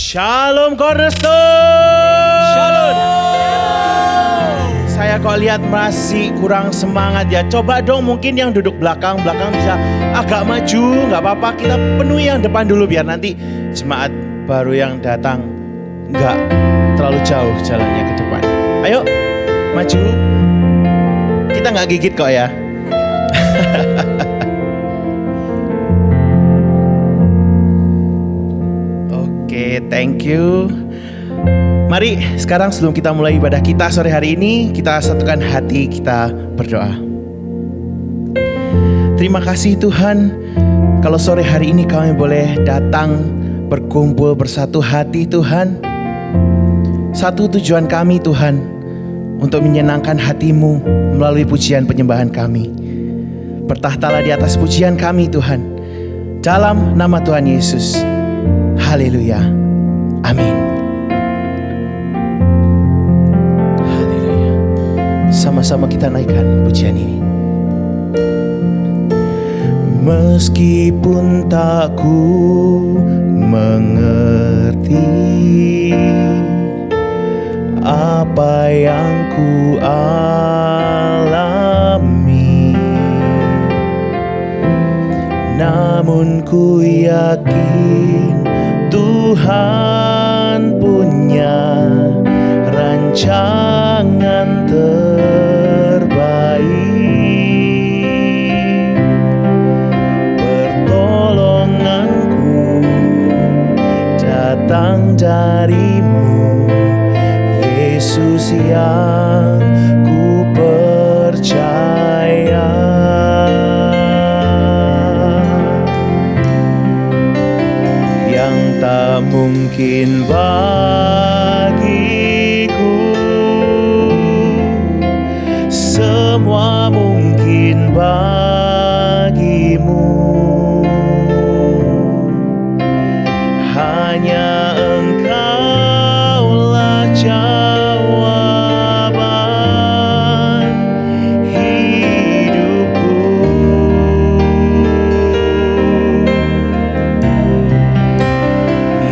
Shalom Cornerstone. Shalom. Saya kok lihat masih kurang semangat ya. Coba dong mungkin yang duduk belakang bisa agak maju. Gak apa-apa, kita penuhi yang depan dulu biar nanti jemaat baru yang datang gak terlalu jauh jalannya ke depan. Ayo maju. Kita gak gigit kok ya. Oke, thank you. Mari sekarang sebelum kita mulai ibadah kita sore hari ini, kita satukan hati, kita berdoa. Terima kasih Tuhan, kalau sore hari ini kami boleh datang berkumpul bersatu hati Tuhan. Satu tujuan kami Tuhan, untuk menyenangkan hati-Mu melalui pujian penyembahan kami. Bertahtalah di atas pujian kami Tuhan, dalam nama Tuhan Yesus. Haleluya. Amin. Haleluya. Sama-sama kita naikkan pujian ini. Meskipun tak ku mengerti apa yang ku alami, namun ku yakin Tuhan punya rancangan terbaik. Pertolonganku datang dari-Mu, Yesus yang ku percaya. Yang tak mungkin bagiku, semua mungkin bagi-Mu. Hanya Engkaulah jawaban hidupku.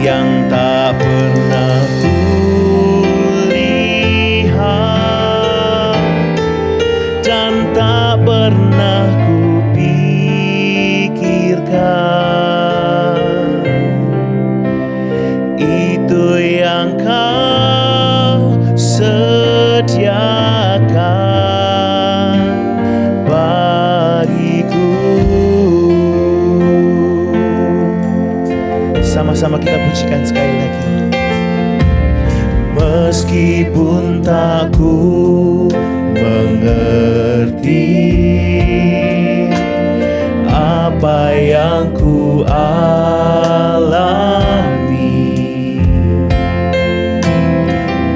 Yang tak pernah kulihat dan tak pernah kupikirkan, itu yang Kau sediakan bagiku. Sama-sama kita pujikan sekali lagi. Meskipun tak ku mengerti apa yang ku alami,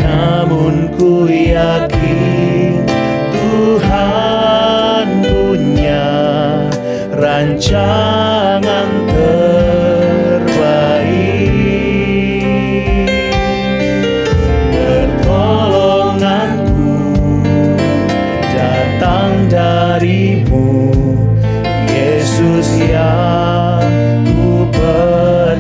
namun ku yakin Tuhan punya rancangan terbaik. Pertolonganku datang dari-Mu, Yesus yang ku percaya.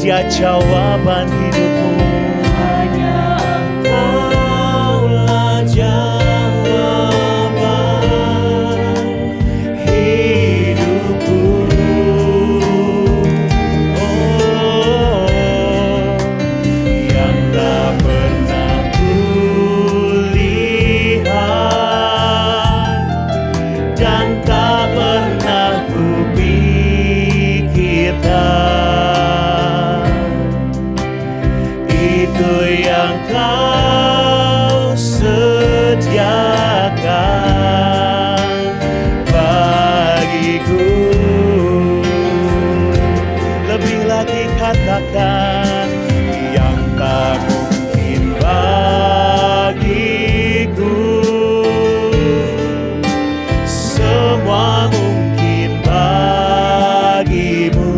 Dia jawaban hidupmu. Hanya Engkaulah jawaban hidupku. Oh, Yang tak pernah kulihat dan tak pernah kupikirkan, itu yang Kau sediakan bagiku. lebih lagi katakan, Yang tak mungkin bagiku, semua mungkin bagimu.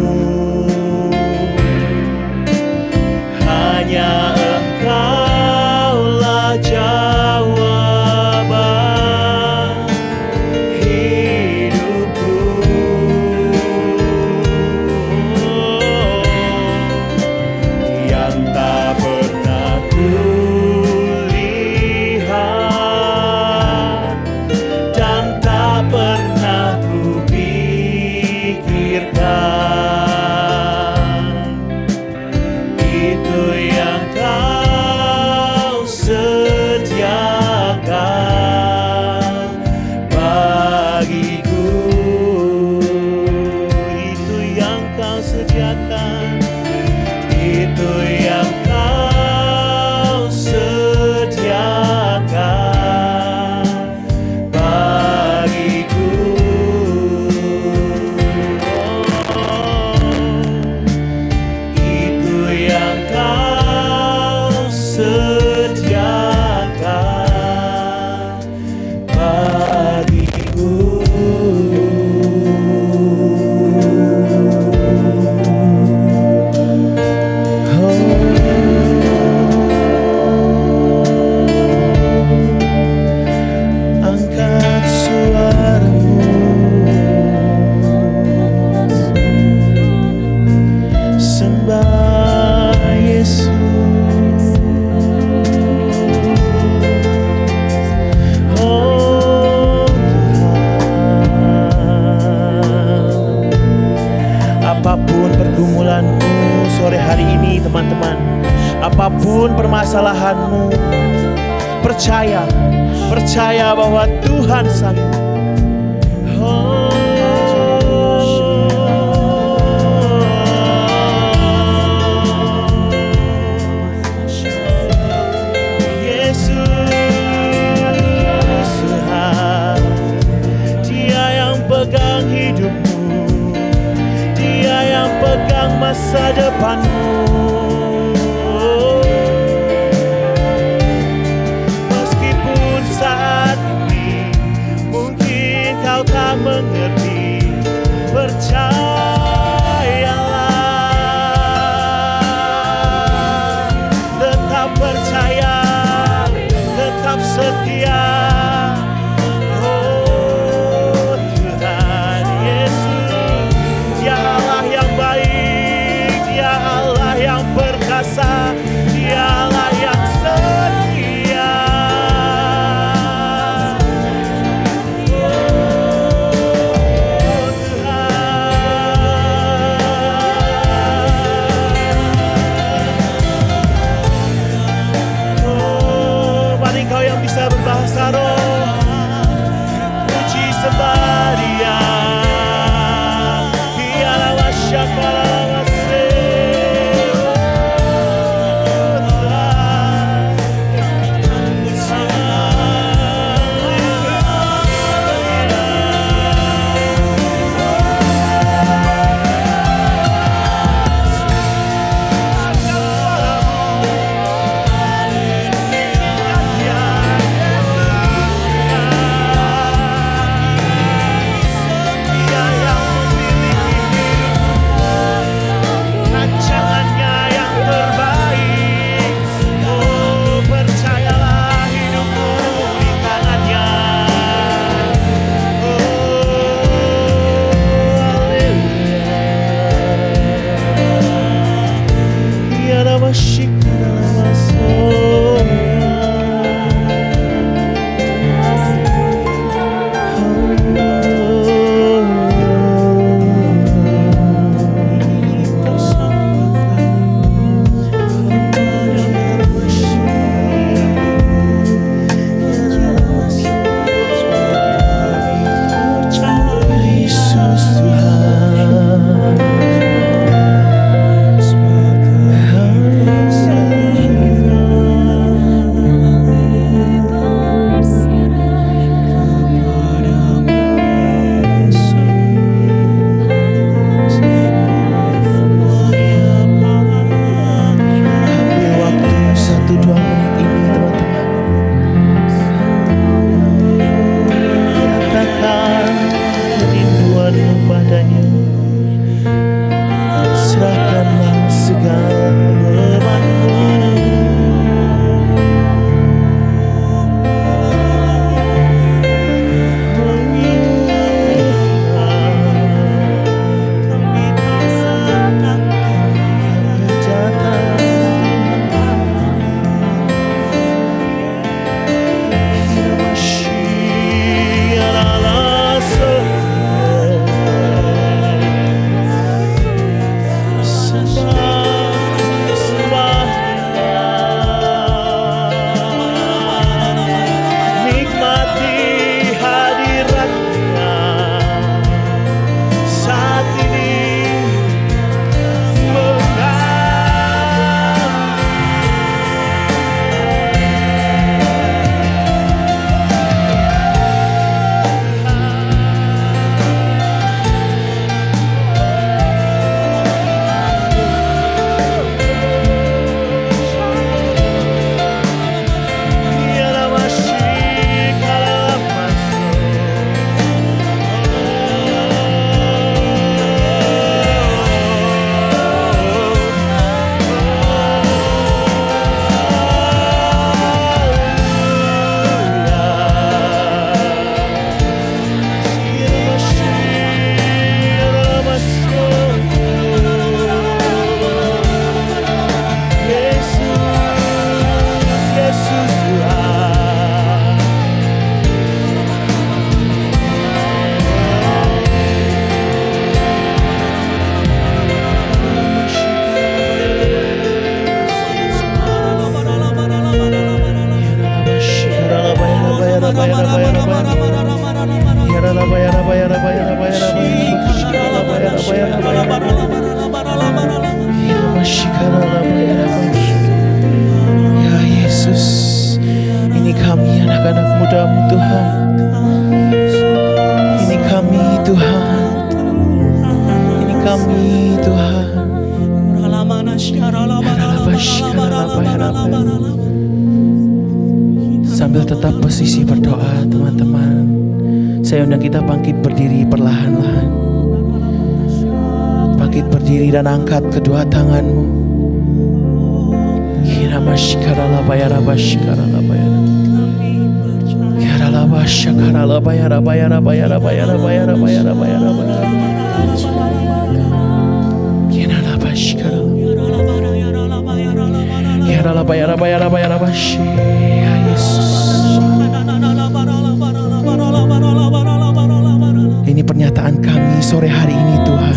Hanya Engkaulah jawaban hidupku. Yang tak pernah kulihat dan tak pernah kupikirkan, itu yang Kau sediakan bagiku. itu yang Kau sediakan. Itu yang Kau sediakan bagiku. Itu yang Kau sediakan bagiku. Angkat suaramu, sembah Yesus. Oh Tuhan, apapun pergumulanmu sore hari ini teman-teman, apapun permasalahanmu, percaya bahwa Tuhan sanggup. Oh, Yesus Tuhan, Dia yang pegang hidupmu, Dia yang pegang masa depanmu. Saat ini mungkin kau tak mengerti, percayalah, tetap percaya, tetap setia. Oh Tuhan Yesus, Dia Allah yang baik, Dia Allah yang perkasa, Dia Allah yang setia. Berbahasa roh, puji sembah Dia. Dialah wasyakala wase. kami Tuhan. Sambil tetap posisi berdoa teman-teman, saya undang kita bangkit berdiri perlahan-lahan. Bangkit berdiri dan angkat kedua tanganmu. Ini pernyataan kami sore hari ini Tuhan.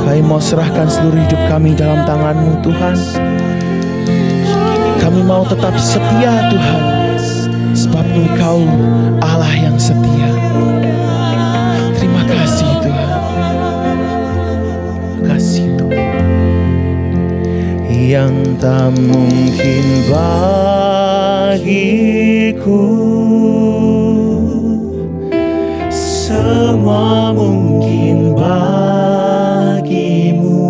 Kami mau serahkan seluruh hidup kami dalam tangan-Mu Tuhan. Kami mau tetap setia Tuhan, sebab Engkau Allah yang setia. Terima kasih Tuhan. Terima kasih Tuhan. Yang tak mungkin bagiku, semua mungkin bagimu.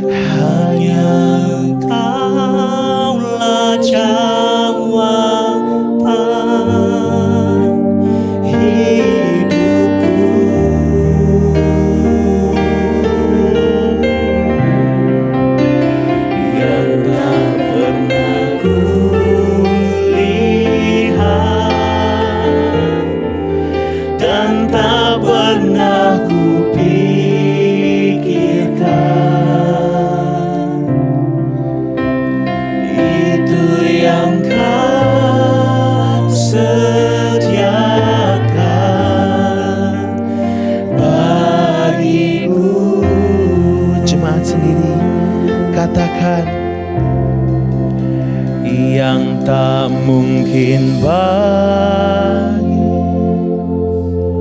Hanya Engkaulah jawaban hidupku. Yang tak pernah kulihat dan tak pernah kupikirkan, itu yang Kau sediakan bagiku. Jemaat sendiri katakan, yang tak mungkin bagi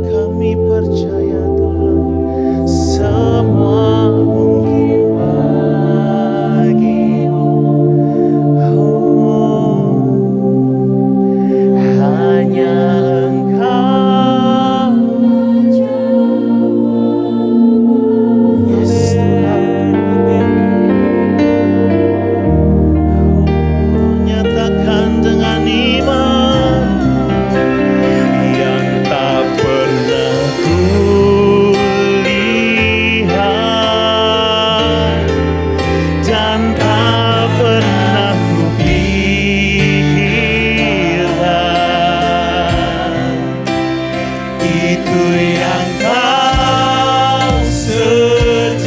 kami percaya Tuhan, semua mungkin bagimu. Hanya Engkau. Yes Tuhan. Nyatakan dengan iman, yang tak pernah kulihat dan tak pernah kupikirkan, itu yang Kau sediakan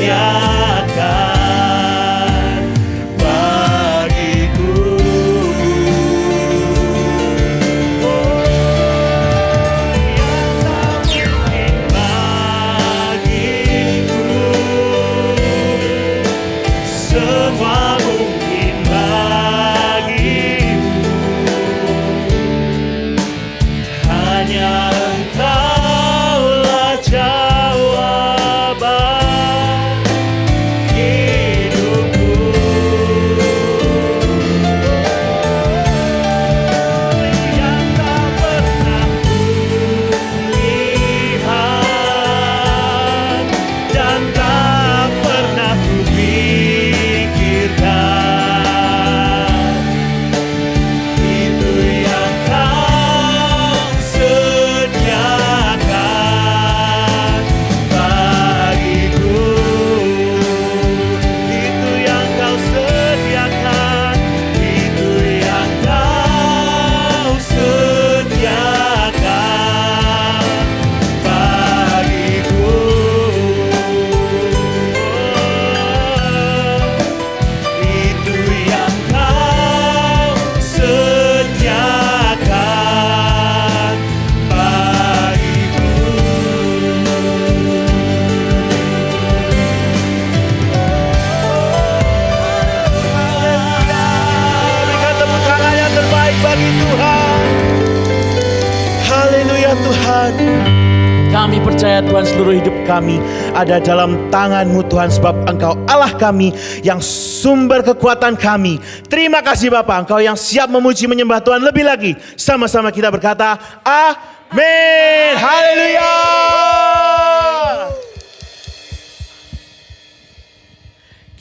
bagiku. Semua mungkin bagimu. Hanya Engkaulah jawaban hidupku. Yang tak pernah kulihat dan tak pernah kupikirkan, itu yang Kau sediakan bagiku. Itu yang Kau sediakan, itu yang Kau sediakan bagiku. Itu yang Kau sediakan bagiku. Berikan tepuk tangan yang terbaik bagi Tuhan. Haleluya Tuhan. Kami percaya Tuhan, seluruh hidup kami ada dalam tangan-Mu Tuhan, sebab Engkau Allah kami yang sumber kekuatan kami. Terima kasih Bapa, Engkau yang siap memuji menyembah Tuhan. Lebih lagi sama-sama kita berkata, Amin. Haleluya.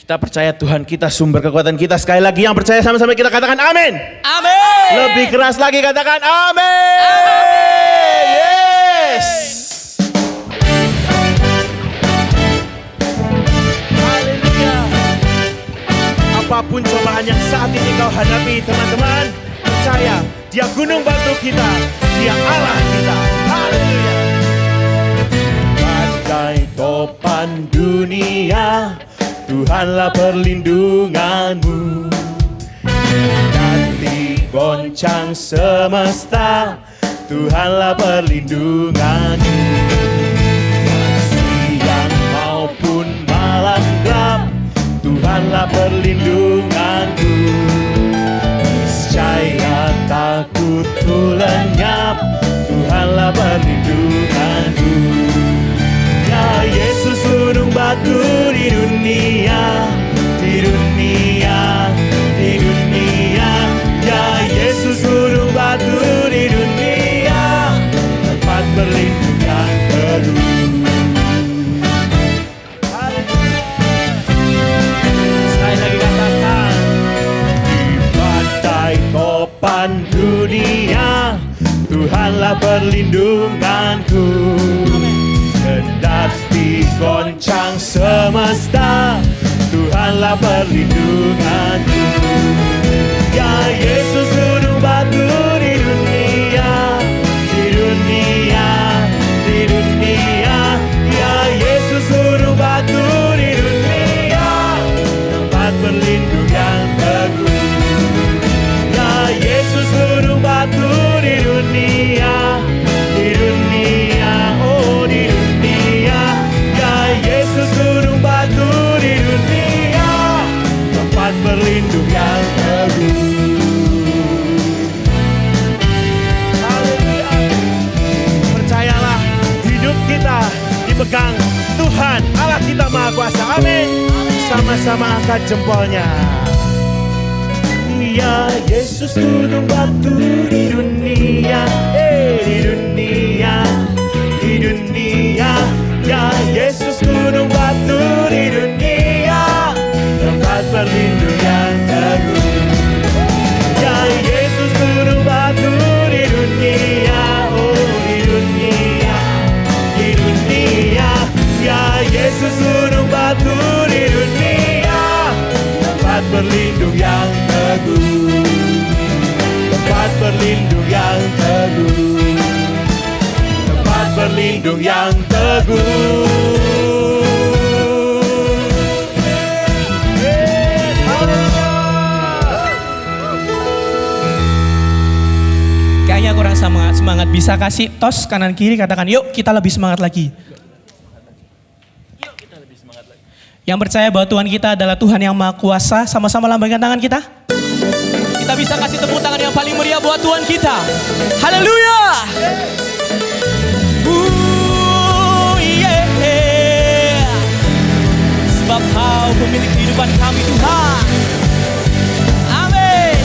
Kita percaya Tuhan kita sumber kekuatan kita. Sekali lagi yang percaya sama-sama kita katakan amin. Amin. Lebih keras lagi katakan amin. Yes. Haleluya. Apapun cobaan yang saat ini kau hadapi teman-teman, percaya Dia gunung batu kita, Dia Allah kita. Haleluya. Badai topan dunia, Tuhanlah perlindunganmu. Nanti goncang semesta, Tuhanlah perlindunganmu. Siang maupun malam gelap, Tuhanlah perlindunganmu. Niscaya takut ku lenyap, Tuhanlah perlindunganmu. Ya Yesus gunung batu di dunia, di dunia, di dunia. Ya Yesus gunung batu di dunia, tempat berlindung yang teduh. Sekali lagi katakan, di badai topan dunia, Tuhanlah perlindunganku. Kendati goncang semesta, Tuhanlah perlindunganku. Ya Yesus gunung batu di dunia, di dunia, di dunia. Ya Yesus gunung batu di dunia, tempat berlindung yang teguh. Ya Yesus gunung batu di dunia, di dunia, oh di dunia. Ya Yesus gunung batu di dunia, tempat berlindung yang teguh. Haleluya. Percayalah, hidup kita dipegang Tuhan Allah kita Maha Kuasa. Amin. Sama-sama angkat jempolnya. Ya Yesus gunung batu di dunia, di dunia, di dunia. Ya Yesus gunung batu di dunia, tempat berlindung yang teguh. Ya Yesus gunung batu di dunia, oh di dunia, di dunia. Ya Yesus gunung batu di dunia, tempat berlindung yang teguh, tempat berlindung yang teguh, tempat berlindung yang teguh. Kayaknya kurang semangat. Bisa kasih tos kanan kiri, katakan yuk kita lebih semangat lagi. Yang percaya bahwa Tuhan kita adalah Tuhan yang Maha Kuasa, sama-sama lambaikan tangan kita. Kita bisa kasih tepuk tangan yang paling meriah buat Tuhan kita. Haleluya. Yeah. Sebab Kau pemilik kehidupan kami Tuhan. Amin.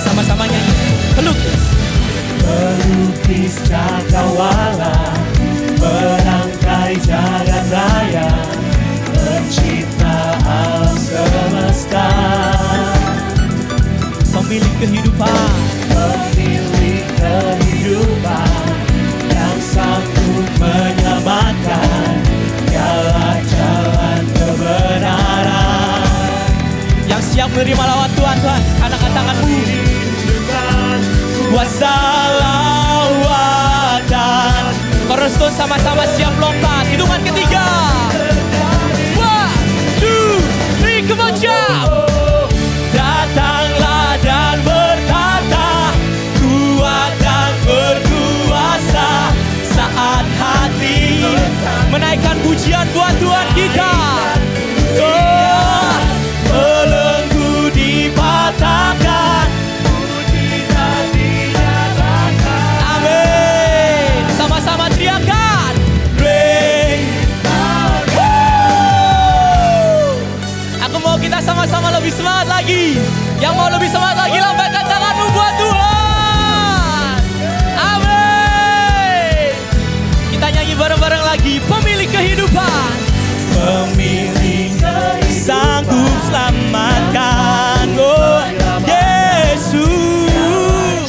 Sama-sama nyanyi. Pelukis. Pelukis cakrawala, merangkai jagat raya, pencipta alam semesta, Pemilik kehidupan. pemilik kehidupan, yang sanggup menyelamatkan, jalan-jalan kebenaran, Yang siap menerima lawat Tuhan. Angkat tanganmu. Kuasa lawatan. Koroston sama-sama siap lompat. Hitungan ketiga. 1, 2, 3, come on jump. Datanglah dan berkata, kuat dan berkuasa. Saat hati menaikkan pujian buat Tuhan kita. Oh, belenggu dipatahkan, mujizat dinyatakan. Amin. Sama-sama teriakan. Great sama-sama lebih semangat lagi. Yang mau lebih semangat lagi, lambaikan tanganmu buat Tuhan. Amin. Kita nyanyi bareng-bareng lagi. Pemilik kehidupan, Pemilik sanggup selamatkan. Oh Yesus.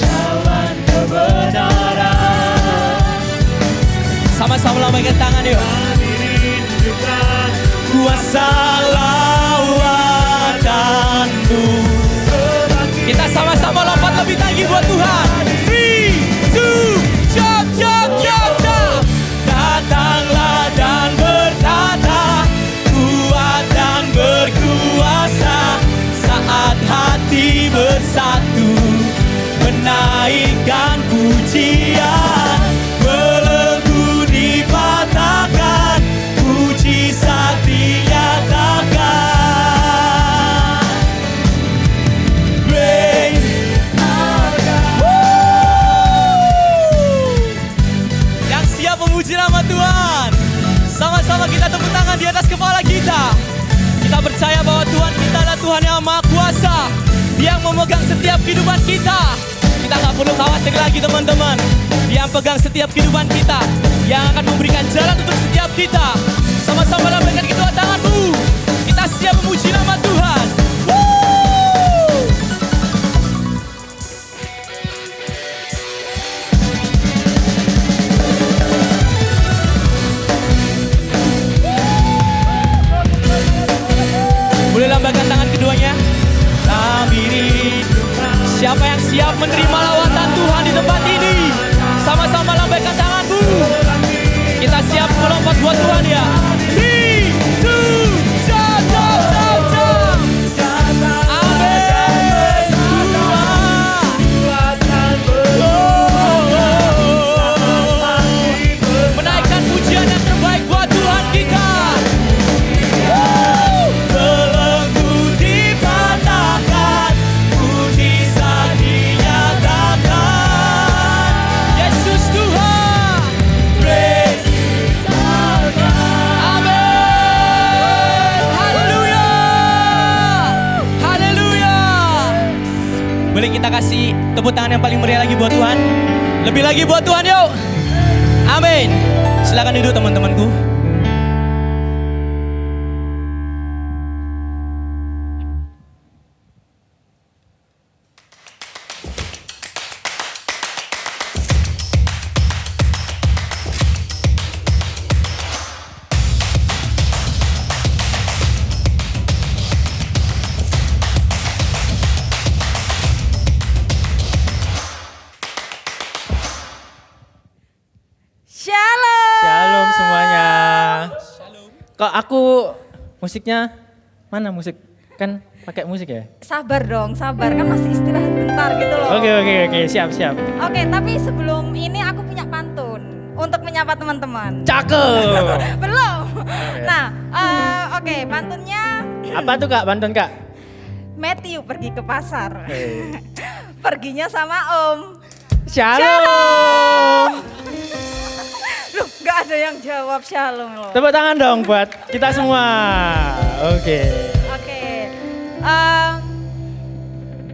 jalan kebenaran. Sama-sama lambaikan tangan yuk. Kuasa lawatanmu. Kita sama-sama lompat lebih tinggi buat Tuhan. 3, 2, jump, jump, jump, jump. Datanglah dan bertata, kuat dan berkuasa. Saat hati bersatu, menaikkan pujian. Belenggu dipatahkan, mujizat dinyatakan. Great our God. Yang siap memuji nama Tuhan, sama-sama kita tepuk tangan di atas kepala kita. Kita percaya bahwa Tuhan kita adalah Tuhan yang Maha Kuasa, yang memegang setiap kehidupan kita. Kita nggak perlu khawatir lagi teman-teman. Dia yang pegang setiap kehidupan kita, yang akan memberikan jalan untuk setiap kita. Sama-sama lambaikan kedua tanganmu. Kita siap memuji nama Tuhan. Woo! Boleh lambaikan tangan keduanya. Sambil siapa yang siap menerima lawatan Tuhan di tempat ini? Sama-sama lambaikan tanganmu. Kita siap melompat buat Tuhan ya. 3, 2, jump, jump, jump, jump. Amin. Menaikkan pujian yang terbaik buat Tuhan kita. Belenggu dipatahkan, mujizat dinyatakan. Yesus Tuhan. Praise our God. Amin. Haleluya. Haleluya. Boleh kita kasih tepuk tangan yang paling meriah lagi buat Tuhan? Lebih lagi buat Tuhan yuk. Amin. Silakan duduk teman-temanku. Shalom. Shalom semuanya. Kok aku musiknya mana musik? Kan pakai musik ya? Sabar dong, sabar kan masih istirahat bentar gitu loh. Oke, siap. Oke, tapi sebelum ini aku punya pantun untuk menyapa teman-teman. Cakep. Belum. Nah, oke, pantunnya Apa tuh Kak, pantun Kak? Matthew pergi ke pasar. Perginya sama Om. Shalom. Loh, nggak ada yang jawab shalom loh. Tepuk tangan dong buat kita semua. Oke.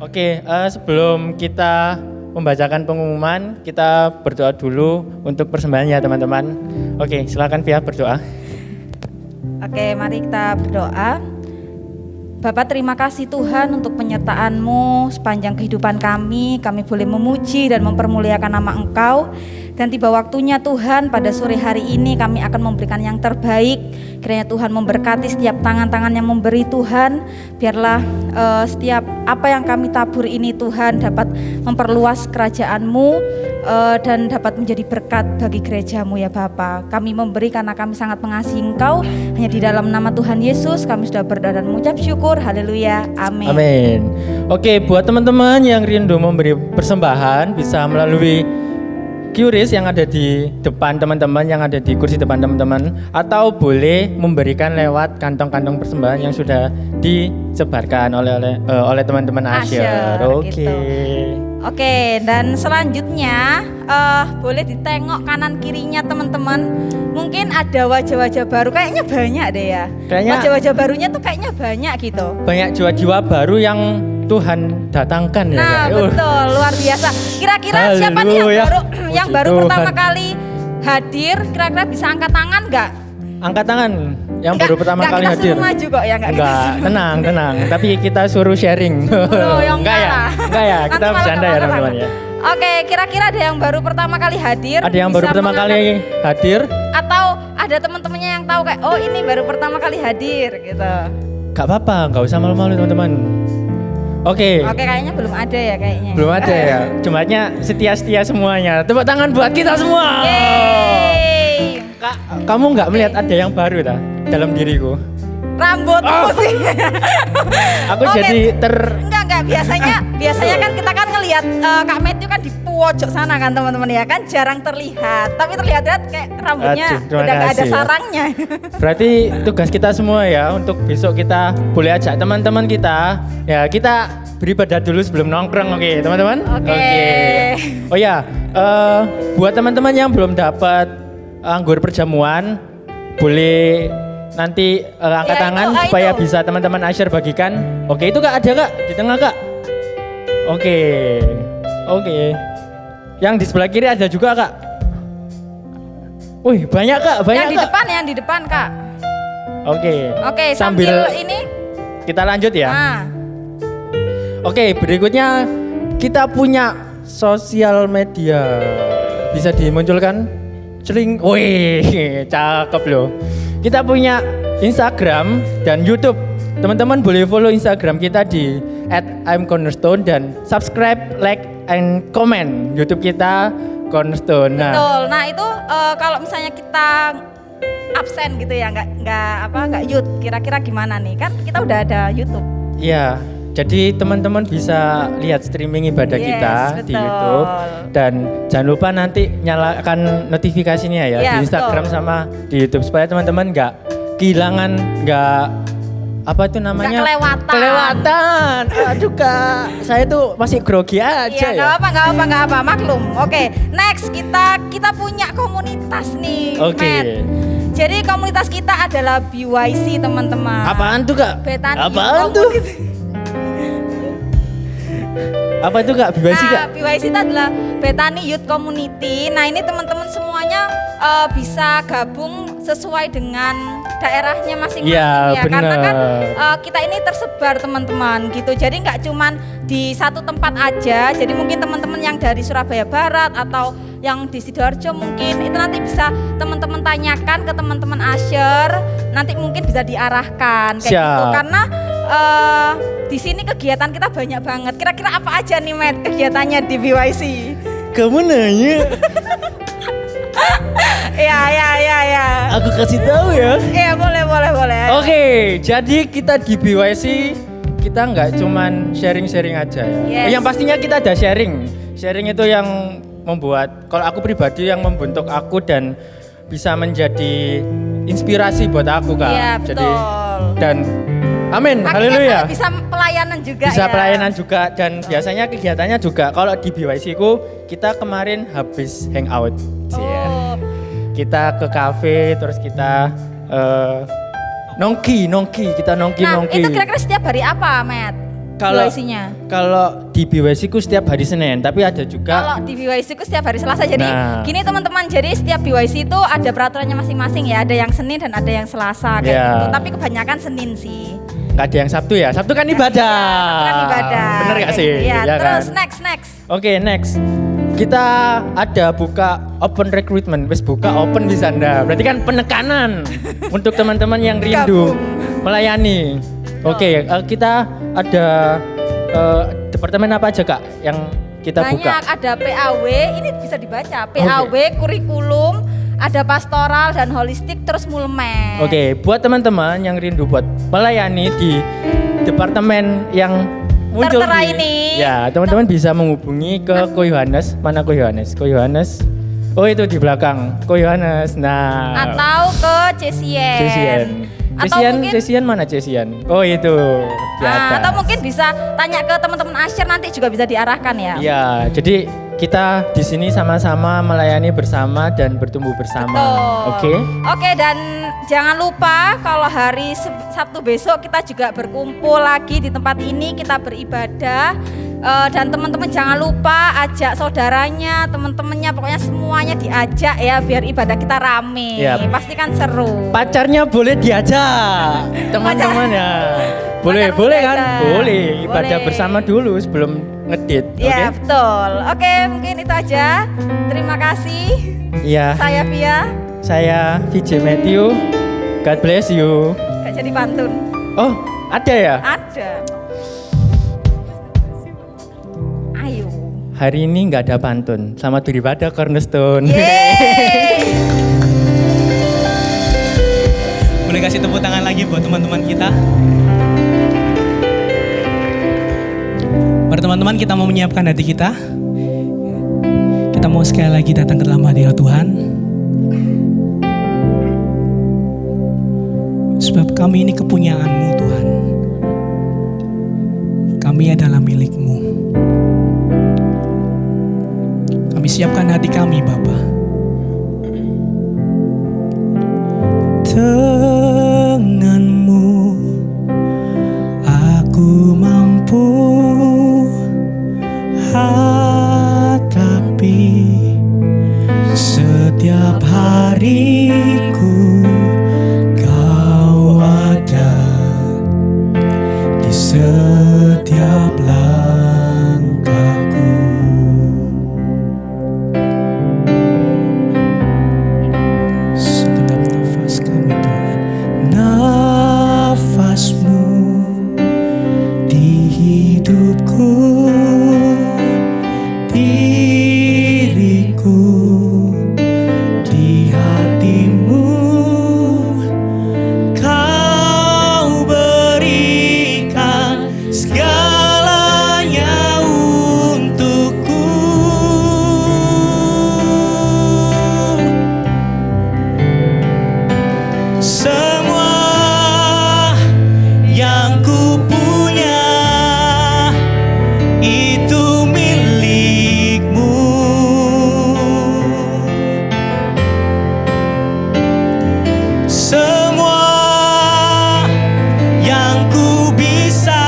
Oke, Sebelum kita membacakan pengumuman, kita berdoa dulu untuk persembahan ya teman-teman. Oke, silakan Via berdoa. Oke, mari kita berdoa. Bapak, terima kasih Tuhan untuk penyertaan-Mu sepanjang kehidupan kami. Kami boleh memuji dan mempermuliakan nama Engkau. Dan tiba waktunya Tuhan, pada sore hari ini kami akan memberikan yang terbaik. Kiranya Tuhan memberkati setiap tangan-tangan yang memberi Tuhan. Biarlah setiap apa yang kami tabur ini Tuhan dapat memperluas kerajaan-Mu dan dapat menjadi berkat bagi gereja-Mu ya Bapa. Kami memberi karena kami sangat mengasihi Engkau. Hanya di dalam nama Tuhan Yesus kami sudah berdoa dan mengucap syukur. Haleluya. Amin. Amin. Oke, buat teman-teman yang rindu memberi persembahan bisa melalui QRIS yang ada di depan teman-teman, yang ada di kursi depan teman-teman, atau boleh memberikan lewat kantong-kantong persembahan yang sudah disebarkan oleh teman-teman Asher. Asher, Oke. gitu. Oke, dan selanjutnya boleh ditengok kanan kirinya teman-teman. Mungkin ada wajah-wajah baru, kayaknya banyak deh ya. Kayaknya- Wajah-wajah barunya tuh kayaknya banyak gitu. Banyak jiwa-jiwa baru yang Tuhan datangkan ya. Nah, Kak? betul, luar biasa. Kira-kira siapa nih Haleluya. yang Puji baru Tuhan. pertama kali hadir? Kira-kira bisa angkat tangan nggak? Angkat tangan yang Nggak, baru pertama nggak kali kita hadir. suruh maju kok ya, nggak kita Enggak, suruh. tenang. Tapi kita suruh sharing. Oh, yang enggak ya? kalah. Enggak ya, Nanti kita malah bercanda ya kemana-mana. teman-teman ya. Oke, kira-kira ada yang baru pertama kali hadir? Ada yang baru Bisa pertama mengangkat- kali hadir? Atau ada teman-temannya yang tahu kayak, oh ini baru pertama kali hadir gitu. Gak apa-apa, gak usah malu-malu teman-teman. Oke, Oke, kayaknya belum ada ya kayaknya. belum ada ya. Jumatnya setia-setia semuanya. Tepuk tangan buat kita semua. Yeay. Kak, kamu nggak melihat ada yang baru ta dalam diriku? Rambutmu sih. Aku Oke. jadi Enggak, biasanya kan kita kan ngelihat Kak Matthew kan di pojok sana kan teman-teman ya kan jarang terlihat. Tapi terlihat kayak rambutnya Aduh, terima udah nggak ada kasih ya. sarangnya. Berarti tugas kita semua ya untuk besok kita boleh ajak teman-teman kita. Ya kita beribadah dulu sebelum nongkrong, oke teman-teman? Oke. Oh ya, buat teman-teman yang belum dapat anggur perjamuan, boleh nanti angkat Ya, tangan itu, supaya itu. bisa teman-teman Asyar bagikan. Oke, itu Kak ada Kak di tengah Kak. Oke. Yang di sebelah kiri ada juga Kak. Wih banyak Kak, banyak yang Kak. yang di depan Kak. Oke, Sambil ini. kita lanjut ya. Nah, Oke, berikutnya kita punya sosial media. Bisa dimunculkan? Celing. Wih, cakep loh. Kita punya Instagram dan YouTube. Teman-teman boleh follow Instagram kita di @imcornerstone dan subscribe, like, and comment YouTube kita Cornerstone. Nah, betul. Nah itu kalau misalnya kita absen gitu ya, nggak youth. Kira-kira gimana nih? Kan kita udah ada YouTube. iya. Jadi teman-teman bisa lihat streaming ibadah Yes, kita di betul. YouTube dan jangan lupa nanti nyalakan notifikasinya ya Iya, di Instagram betul. sama di YouTube supaya teman-teman nggak kehilangan, nggak apa itu namanya kelewatan. kelewatan. Aduh Kak, saya tuh masih grogi aja Iya, ya. nggak apa, maklum. Oke, next kita punya komunitas nih, Oke. Matt. Jadi komunitas kita adalah BYC teman-teman. Apaan tuh Kak? Bethany Apaan tuh? Community. Apa itu Kak? BYC Kak? Nah, BYC itu adalah Bethany Youth Community. Nah, ini teman-teman semuanya bisa gabung sesuai dengan daerahnya masing-masing Iya, ya. Karena kan bener. kita ini tersebar teman-teman gitu. Jadi nggak cuman di satu tempat aja. Jadi mungkin teman-teman yang dari Surabaya Barat atau yang di Sidoarjo mungkin itu nanti bisa teman-teman tanyakan ke teman-teman Asyar. Nanti mungkin bisa diarahkan kayak gitu. Siap. Karena di sini kegiatan kita banyak banget. Kira-kira apa aja nih, Matt, kegiatannya di BYC? Kamu nanya, Ya. aku kasih tahu ya. Iya, boleh. Oke, jadi kita di BYC kita nggak cuman sharing-sharing aja ya. Yes. Yang pastinya kita ada sharing. Sharing itu yang membuat, kalau aku pribadi yang membentuk aku dan bisa menjadi inspirasi buat aku Kak. Iya, Jadi betul. dan amin, Akhirnya haleluya. saya bisa pelayanan juga Bisa ya. pelayanan juga dan biasanya kegiatannya juga kalau di BYC ku kita kemarin habis hangout. Cie. Oh, Kita ke kafe terus kita nongki kita nongki. nah itu kira-kira setiap hari apa, Matt? Kalau BYC-nya? kalau di BYC ku setiap hari Senin, tapi ada Kalau juga di BYC ku setiap hari Selasa. Jadi Nah. gini teman-teman, jadi setiap BYC itu ada peraturannya masing-masing ya. Ada yang Senin dan ada yang Selasa kayak Ya. gitu. Tapi kebanyakan Senin sih. nggak ada yang Sabtu ya. Sabtu kan ibadah. Kan ibadah. Bener gak kayak sih? gitu, ya. Ya Terus kan? next. Oke, next. Kita ada buka open recruitment. Wes buka open bisa Anda. Berarti kan penekanan untuk teman-teman yang rindu melayani. Oke, kita ada departemen apa aja Kak yang kita Banyak, buka? ada PAW, ini bisa dibaca. PAW, kurikulum, ada pastoral dan holistik, terus mulmet. Oke, buat teman-teman yang rindu buat melayani di departemen yang muncul Tertera di- ini. Ya, teman-teman bisa menghubungi ke Ko Yohanes. Mana Ko Yohanes? Ko Yohanes. Oh, itu di belakang. Ko Yohanes. Nah, Atau ke CCN. CCN. Atau mungkin Cesian mana Cesian? Oh itu di atas. atau mungkin bisa tanya ke teman-teman Asyir, nanti juga bisa diarahkan ya. Iya, jadi kita di sini sama-sama melayani bersama dan bertumbuh bersama. Oke? Oke, dan jangan lupa kalau hari Sabtu besok kita juga berkumpul lagi di tempat ini, kita beribadah. Dan teman-teman jangan lupa ajak saudaranya, teman-temannya, pokoknya semuanya diajak ya biar ibadah kita rame. Yap. Pasti kan seru. Pacarnya boleh diajak, teman-teman ya. Boleh, Pacar boleh kan? diajak. Boleh. Ibadah Boleh. bersama dulu sebelum ngedit. Iya, Oke? betul. Oke, mungkin itu aja. Terima kasih. Iya. Saya Via, Saya VJ Matthew. God bless you. gak jadi pantun. Oh, ada ya? Ada. Ayo. Hari ini nggak ada pantun. Selamat beribadah Cornerstone. Yeay. Boleh kasih tepuk tangan lagi buat teman-teman kita. Mari teman-teman, kita mau menyiapkan hati kita. Kita mau sekali lagi datang ke dalam hadirat Tuhan. Sebab kami ini kepunyaan-Mu Tuhan. Kami adalah milik-Mu. Kami siapkan hati kami Bapa. Dengan-Mu aku mampu hadapi setiap hariku. Kau ada di setiap langkahku. Segenap nafas kami Tuhan, nafas-Mu di hidupku, diriku di hati-Mu. Kau berikan segalanya untukku. Semua yang ku punya itu milik-Mu. Semua yang ku bisa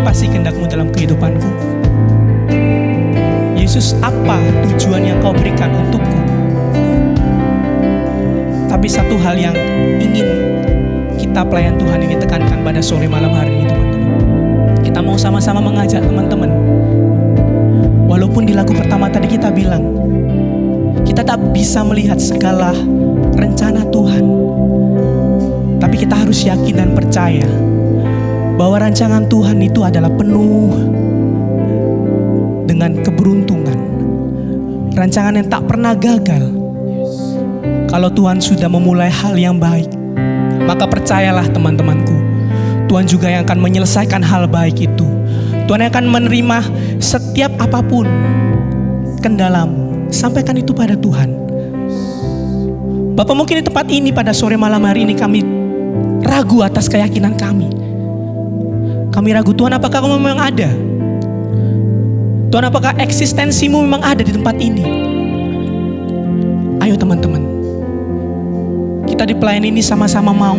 apa sih kehendak-Mu dalam kehidupanku? Yesus, apa tujuan yang Kau berikan untukku? Tapi satu hal yang ingin kita pelayan Tuhan ini tekankan pada sore malam hari ini, teman-teman. Kita mau sama-sama mengajak teman-teman. Walaupun di lagu pertama tadi kita bilang, kita tak bisa melihat segala rencana Tuhan, tapi kita harus yakin dan percaya bahwa rancangan Tuhan itu adalah penuh dengan keberuntungan. Rancangan yang tak pernah gagal. Kalau Tuhan sudah memulai hal yang baik, maka percayalah teman-temanku, Tuhan juga yang akan menyelesaikan hal baik itu. Tuhan yang akan menerima setiap apapun kendalamu. Sampaikan itu pada Tuhan. Bapak, mungkin di tempat ini pada sore malam hari ini kami ragu atas keyakinan kami. Kami ragu, Tuhan, apakah Kamu memang ada? Tuhan, apakah eksistensi-Mu memang ada di tempat ini? Ayo teman-teman, kita di pelayan ini sama-sama mau.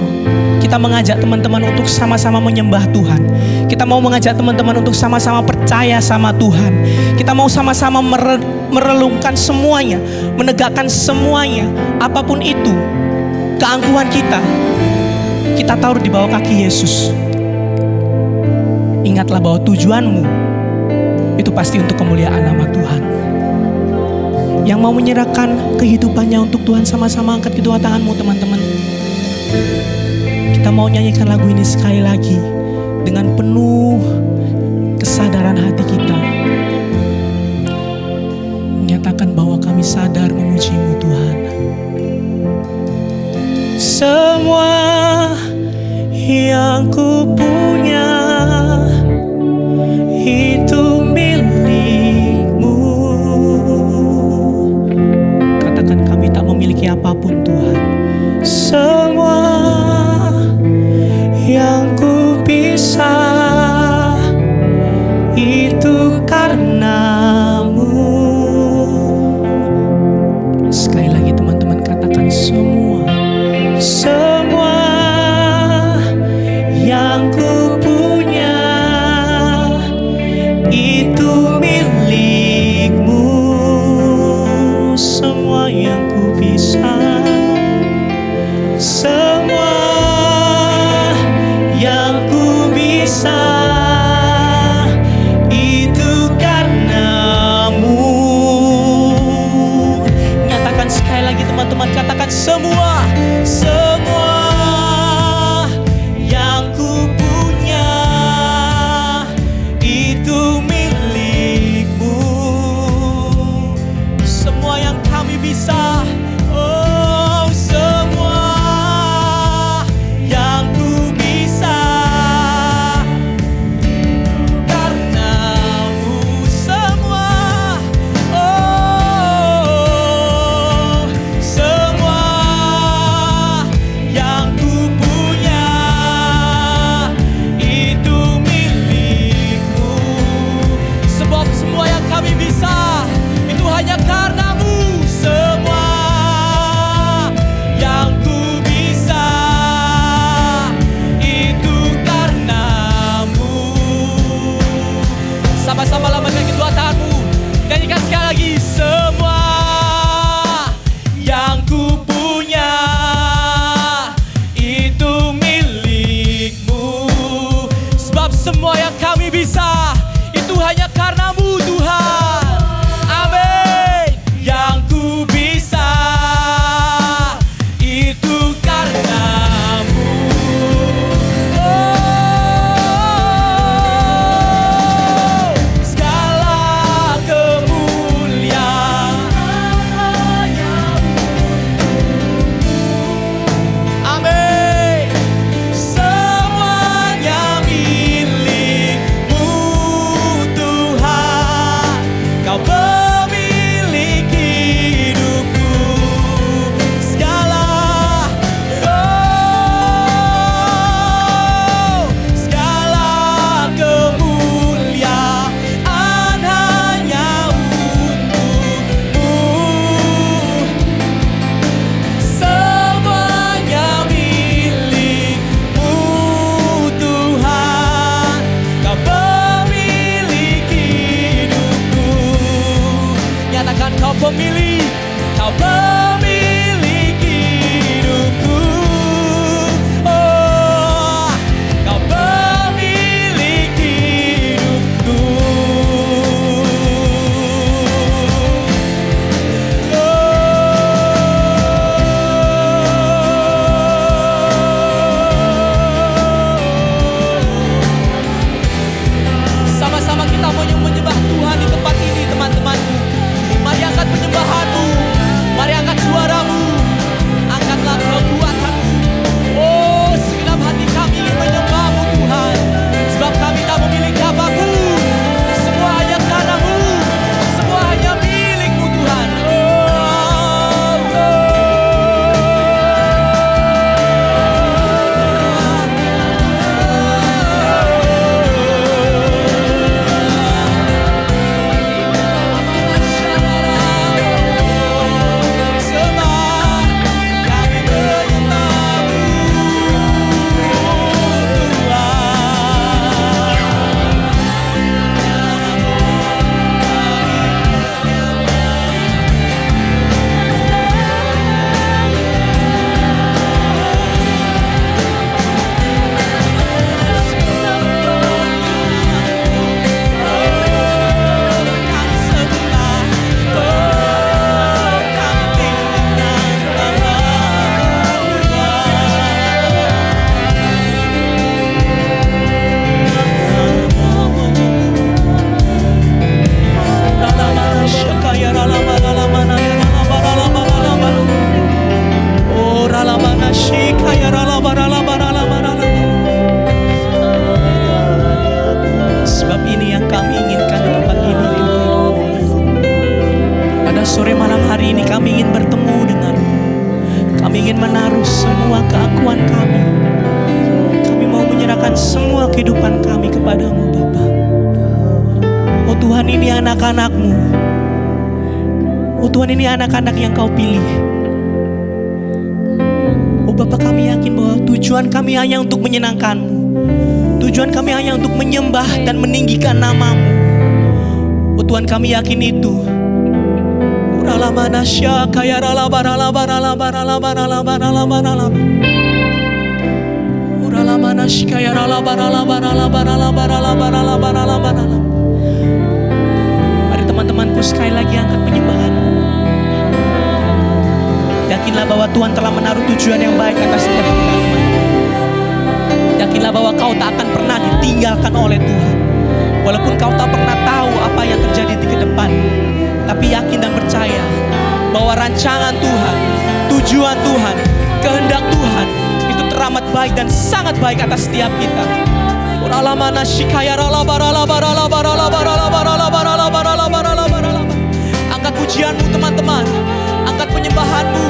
Kita mengajak teman-teman untuk sama-sama menyembah Tuhan. Kita mau mengajak teman-teman untuk sama-sama percaya sama Tuhan. Kita mau sama-sama merelungkan semuanya, menegakkan semuanya. Apapun itu, keangkuhan kita taruh di bawah kaki Yesus. Ingatlah bahwa tujuanmu itu pasti untuk kemuliaan nama Tuhan. Yang mau menyerahkan kehidupannya untuk Tuhan, sama-sama angkat kedua tanganmu, teman-teman. Kita mau nyanyikan lagu ini sekali lagi dengan penuh kesadaran hati kita. Menyatakan bahwa kami sadar memuji-Mu, Tuhan. Semua yang ku punya itu milik-Mu. Katakan, kami tak memiliki apapun, Tuhan. Semua yang ku bisa itu karena-Mu. Sekali lagi teman-teman, katakan semua yang ku punya itu milik-Mu. Semua yang ku bisa, semua yang ku bisa itu karena-Mu. Nyatakan sekali lagi teman-teman, katakan semua yang ku punya itu milik-Mu. Semua yang kami bisa, oh semua yang ku bisa karena-Mu. Semua, oh semua yang ku punya itu milik-Mu. Sebab semua yang kami bisa itu hanya karena-Mu. Semua yang ku bisa itu karena-Mu. Sama-sama lambaikan kedua tanganmu, nyanyikan sekali lagi. Semua yang ku punya itu milik-Mu. Sebab semua yang kami bisa itu hanya karena-Mu, Tuhan. Amin. Yang ku bisa itu karena-Mu. Oh, segala kemuliaan, amin, semuanya milik-Mu. kami ingin bertemu denganmu. Kami ingin menaruh semua keakuan kami. Kami mau menyerahkan semua kehidupan kami kepadamu Bapa. Oh Tuhan, ini anak-anakmu. Oh Tuhan, ini anak-anak yang kau pilih. Oh Bapa, kami yakin bahwa tujuan kami hanya untuk menyenangkan-Mu. Tujuan kami hanya untuk menyembah dan meninggikan nama-Mu. Oh Tuhan, kami yakin itu. Mari teman-temanku sekali lagi angkat penyembahan. Yakinlah bahwa Tuhan telah menaruh tujuan yang baik atas setiap kita, teman-teman. Yakinlah bahwa kau tak akan pernah ditinggalkan oleh Tuhan. Walaupun kau tak pernah tahu apa yang terjadi di ke depan, tapi yakin dan percaya bahwa rancangan Tuhan, tujuan Tuhan, kehendak Tuhan itu teramat baik dan sangat baik atas setiap kita. Angkat pujianmu teman-teman, angkat penyembahanmu.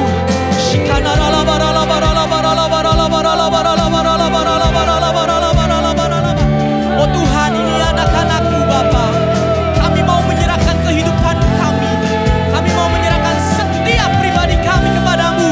Oh Tuhan, ini anak-anakmu Bapa. Kami mau menyerahkan kehidupan kami. Kami mau menyerahkan setiap pribadi kami kepadamu.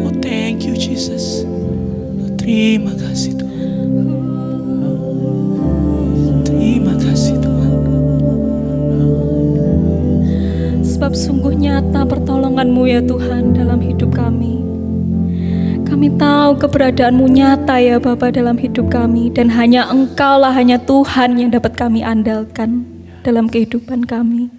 Oh, thank you Jesus. Terima kasih Tuhan. Terima kasih Tuhan. Sebab sungguh nyata pertolongan-Mu ya Tuhan dalam hidup kami. Kami tahu keberadaan-Mu nyata ya Bapa dalam hidup kami. Dan hanya Engkau lah, hanya Tuhan yang dapat kami andalkan dalam kehidupan kami.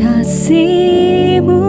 Kasih-Mu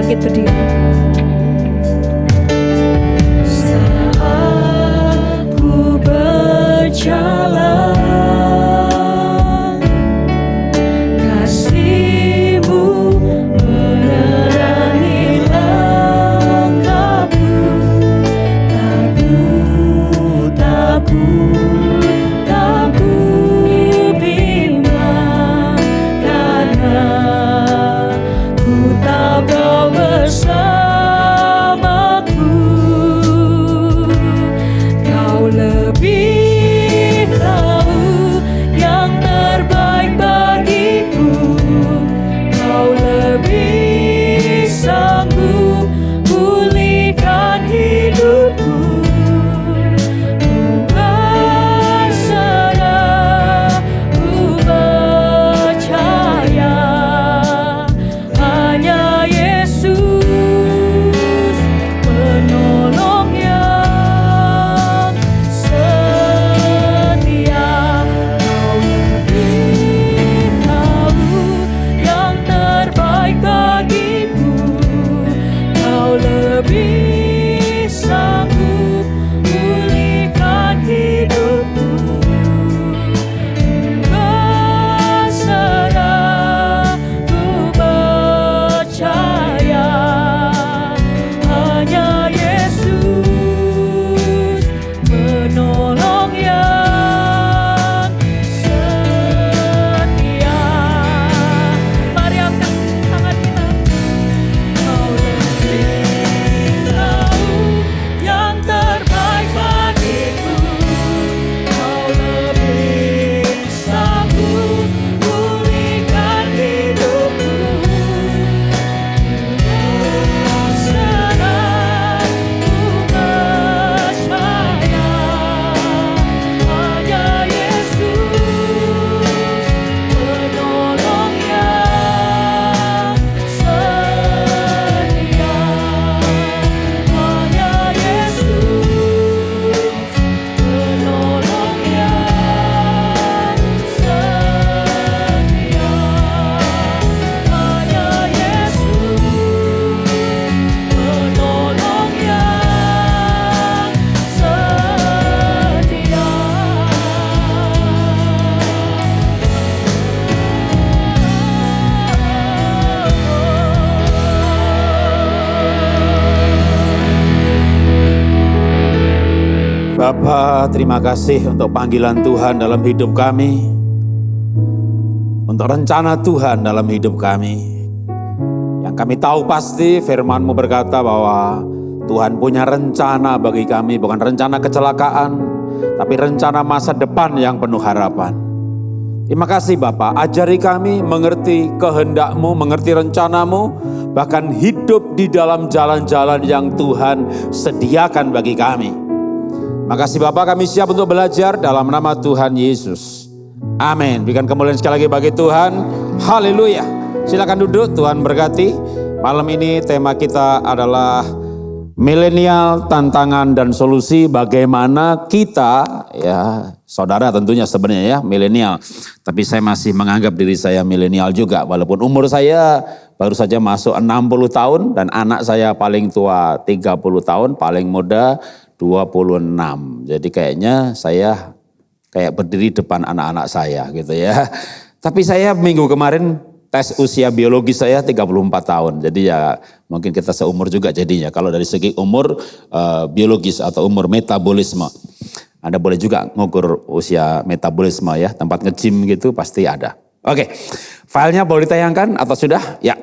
bangkit berdiri. Saat ku berjalan, kasih-Mu menerangi langkahku. Takut, takut, takut bimbang, karena ku tahu Kau bersamaku. Kau lebih tahu yang terbaik bagiku. Kau lebih sanggup pulihkan hidupku. Ku berserah, ku percaya, hanya Yesus penolong yang setia. Kau lebih tahu yang terbaik bagiku. Kau lebih sanggup pulihkan hidupku. Berserah, ku percaya, hanya Yesus penolong yang setia. Mari angkat tangan kita. Kau lebih tahu yang terbaik bagiku. Kau lebih sanggup pulihkan hidupku. Berserah, ku percaya, hanya Yesus penolong yang setia. Hanya Yesus penolong yang setia. Hanya Yesus penolong yang setia. Bapa, terima kasih untuk panggilan Tuhan dalam hidup kami, untuk rencana Tuhan dalam hidup kami. Yang kami tahu pasti firman-Mu berkata bahwa Tuhan punya rencana bagi kami, bukan rencana kecelakaan, tapi rencana masa depan yang penuh harapan. Terima kasih Bapa, ajari kami mengerti kehendak-Mu, mengerti rencana-Mu, bahkan hidup di dalam jalan-jalan yang Tuhan sediakan bagi kami. Makasih Bapak, kami siap untuk belajar dalam nama Tuhan Yesus. Amin. Berikan kemuliaan sekali lagi bagi Tuhan. Haleluya. Silakan duduk, Tuhan berkati. Malam ini tema kita adalah milenial, tantangan dan solusi. Bagaimana kita, ya saudara tentunya sebenarnya ya milenial. Tapi saya masih menganggap diri saya milenial juga. Walaupun umur saya baru saja masuk 60 tahun dan anak saya paling tua 30 tahun, paling muda 26. Jadi kayaknya saya kayak berdiri depan anak-anak saya gitu ya. Tapi saya minggu kemarin tes usia biologi saya 34 tahun. Jadi ya mungkin kita seumur juga jadinya. Kalau dari segi umur biologis atau umur metabolisme. Anda boleh juga ngukur usia metabolisme ya. Tempat nge-gym gitu pasti ada. Oke, filenya boleh ditayangkan atau sudah? Ya.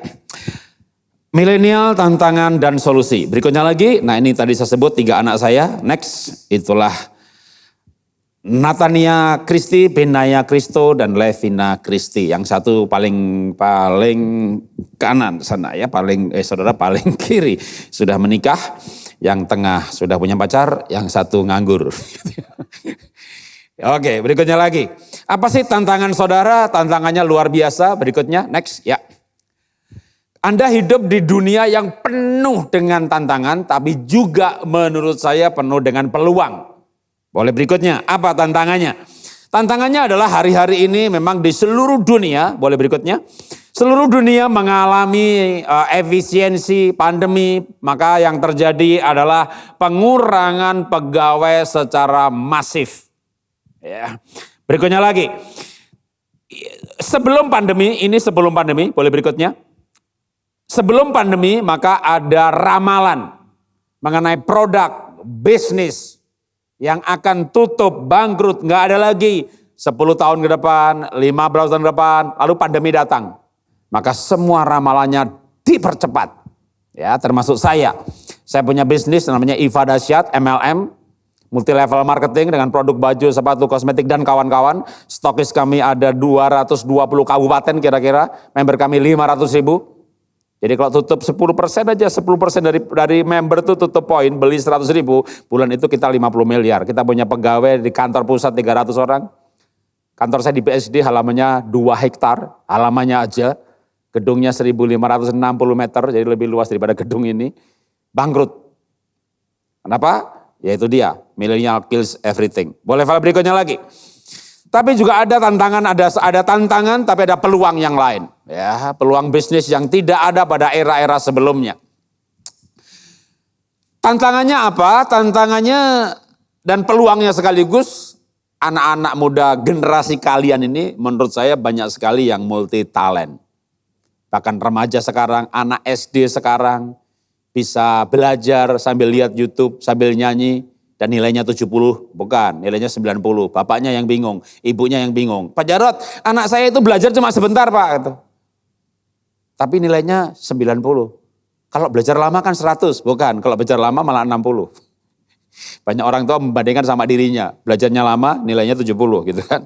Milenial, tantangan, dan solusi. Berikutnya lagi, nah ini tadi saya sebut 3 anak saya. Next, itulah Natania Kristi, Benaya Kristo, dan Levina Kristi. Yang satu paling kanan sana ya, saudara paling kiri sudah menikah. Yang tengah sudah punya pacar, yang satu nganggur. Oke, berikutnya lagi. Apa sih tantangan saudara? Tantangannya luar biasa. Berikutnya, next ya. Anda hidup di dunia yang penuh dengan tantangan, tapi juga menurut saya penuh dengan peluang. Boleh berikutnya, apa tantangannya? Tantangannya adalah hari-hari ini memang di seluruh dunia, boleh berikutnya, Seluruh dunia mengalami efisiensi pandemi, maka yang terjadi adalah pengurangan pegawai secara masif. Ya. Berikutnya lagi, sebelum pandemi, boleh berikutnya. Sebelum pandemi maka ada ramalan mengenai produk, bisnis yang akan tutup, bangkrut, nggak ada lagi 10 tahun ke depan, 15 tahun ke depan, lalu pandemi datang. Maka semua ramalannya dipercepat. Ya, termasuk saya. Saya punya bisnis namanya Iva Dasyat, MLM, multi level marketing dengan produk baju, sepatu, kosmetik dan kawan-kawan. Stokis kami ada 220 kabupaten kira-kira, member kami 500.000. Jadi kalau tutup 10% aja, 10% dari member itu tutup poin, beli 100.000, bulan itu kita 50 miliar. Kita punya pegawai di kantor pusat 300 orang. Kantor saya di BSD halamannya 2 hektar, halamannya aja. Gedungnya 1.560 meter, jadi lebih luas daripada gedung ini. Bangkrut. Kenapa? Ya itu dia, millennial kills everything. Boleh file berikutnya lagi. Tapi juga ada tantangan, ada tantangan tapi ada peluang yang lain. Ya, peluang bisnis yang tidak ada pada era-era sebelumnya. Tantangannya apa? Tantangannya dan peluangnya sekaligus, anak-anak muda generasi kalian ini menurut saya banyak sekali yang multi talent. Bahkan remaja sekarang, anak SD sekarang bisa belajar sambil lihat YouTube, sambil nyanyi. Dan nilainya 70, bukan, nilainya 90. Bapaknya yang bingung, ibunya yang bingung. Pak Jarod, anak saya itu belajar cuma sebentar Pak. Gitu. Tapi nilainya 90. Kalau belajar lama kan 100, bukan. Kalau belajar lama malah 60. Banyak orang tua membandingkan sama dirinya. Belajarnya lama, nilainya 70 gitu kan.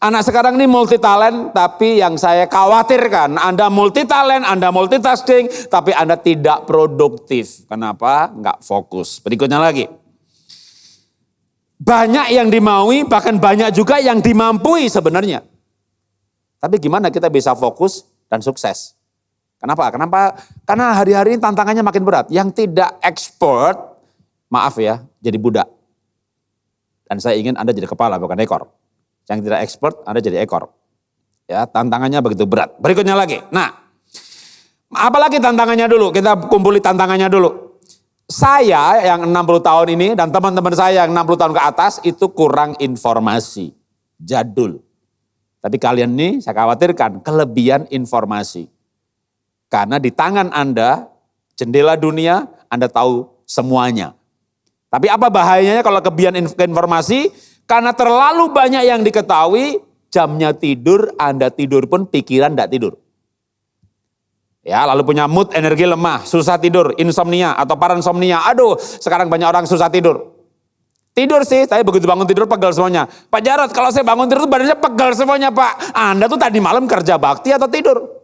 Anak sekarang ini multi talent, tapi yang saya khawatirkan, Anda multi talent, Anda multitasking, tapi Anda tidak produktif. Kenapa? Nggak fokus. Berikutnya lagi. Banyak yang dimaui, bahkan banyak juga yang dimampui sebenarnya. Tapi gimana kita bisa fokus dan sukses? Kenapa? Karena hari-hari ini tantangannya makin berat. Yang tidak expert, maaf ya, jadi budak. Dan saya ingin Anda jadi kepala, bukan ekor. Yang tidak expert, Anda jadi ekor. Ya, tantangannya begitu berat. Berikutnya lagi. Nah, apalagi tantangannya dulu? Kita kumpuli tantangannya dulu. Saya yang 60 tahun ini dan teman-teman saya yang 60 tahun ke atas itu kurang informasi. Jadul. Tapi kalian ini saya khawatirkan kelebihan informasi. Karena di tangan Anda, jendela dunia, Anda tahu semuanya. Tapi apa bahayanya kalau kelebihan informasi? Karena terlalu banyak yang diketahui, jamnya tidur, Anda tidur pun pikiran tidak tidur. Ya, lalu punya mood, energi lemah, susah tidur, insomnia atau parasomnia. Aduh, sekarang banyak orang susah tidur. Tidur sih, tapi begitu bangun tidur pegel semuanya. Pak Jarod, kalau saya bangun tidur tuh badannya pegel semuanya Pak. Anda tuh tadi malam kerja bakti atau tidur?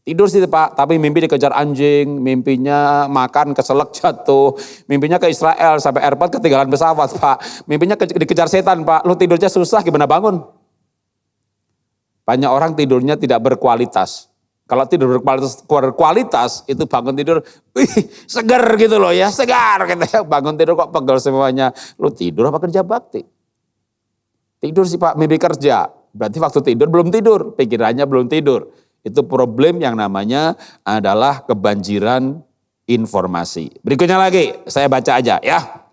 Tidur sih Pak, tapi mimpi dikejar anjing, mimpinya makan keselak jatuh, mimpinya ke Israel sampai airport ketinggalan pesawat Pak. Mimpinya dikejar setan Pak, lu tidurnya susah gimana bangun? Banyak orang tidurnya tidak berkualitas. Kalau tidur berkualitas itu bangun tidur, segar gitu loh ya, segar gitu ya. Bangun tidur kok pegel semuanya. Lu tidur apa kerja bakti? Tidur sih Pak, mimpi kerja. Berarti waktu tidur belum tidur, pikirannya belum tidur. Itu problem yang namanya adalah kebanjiran informasi. Berikutnya lagi, saya baca aja ya.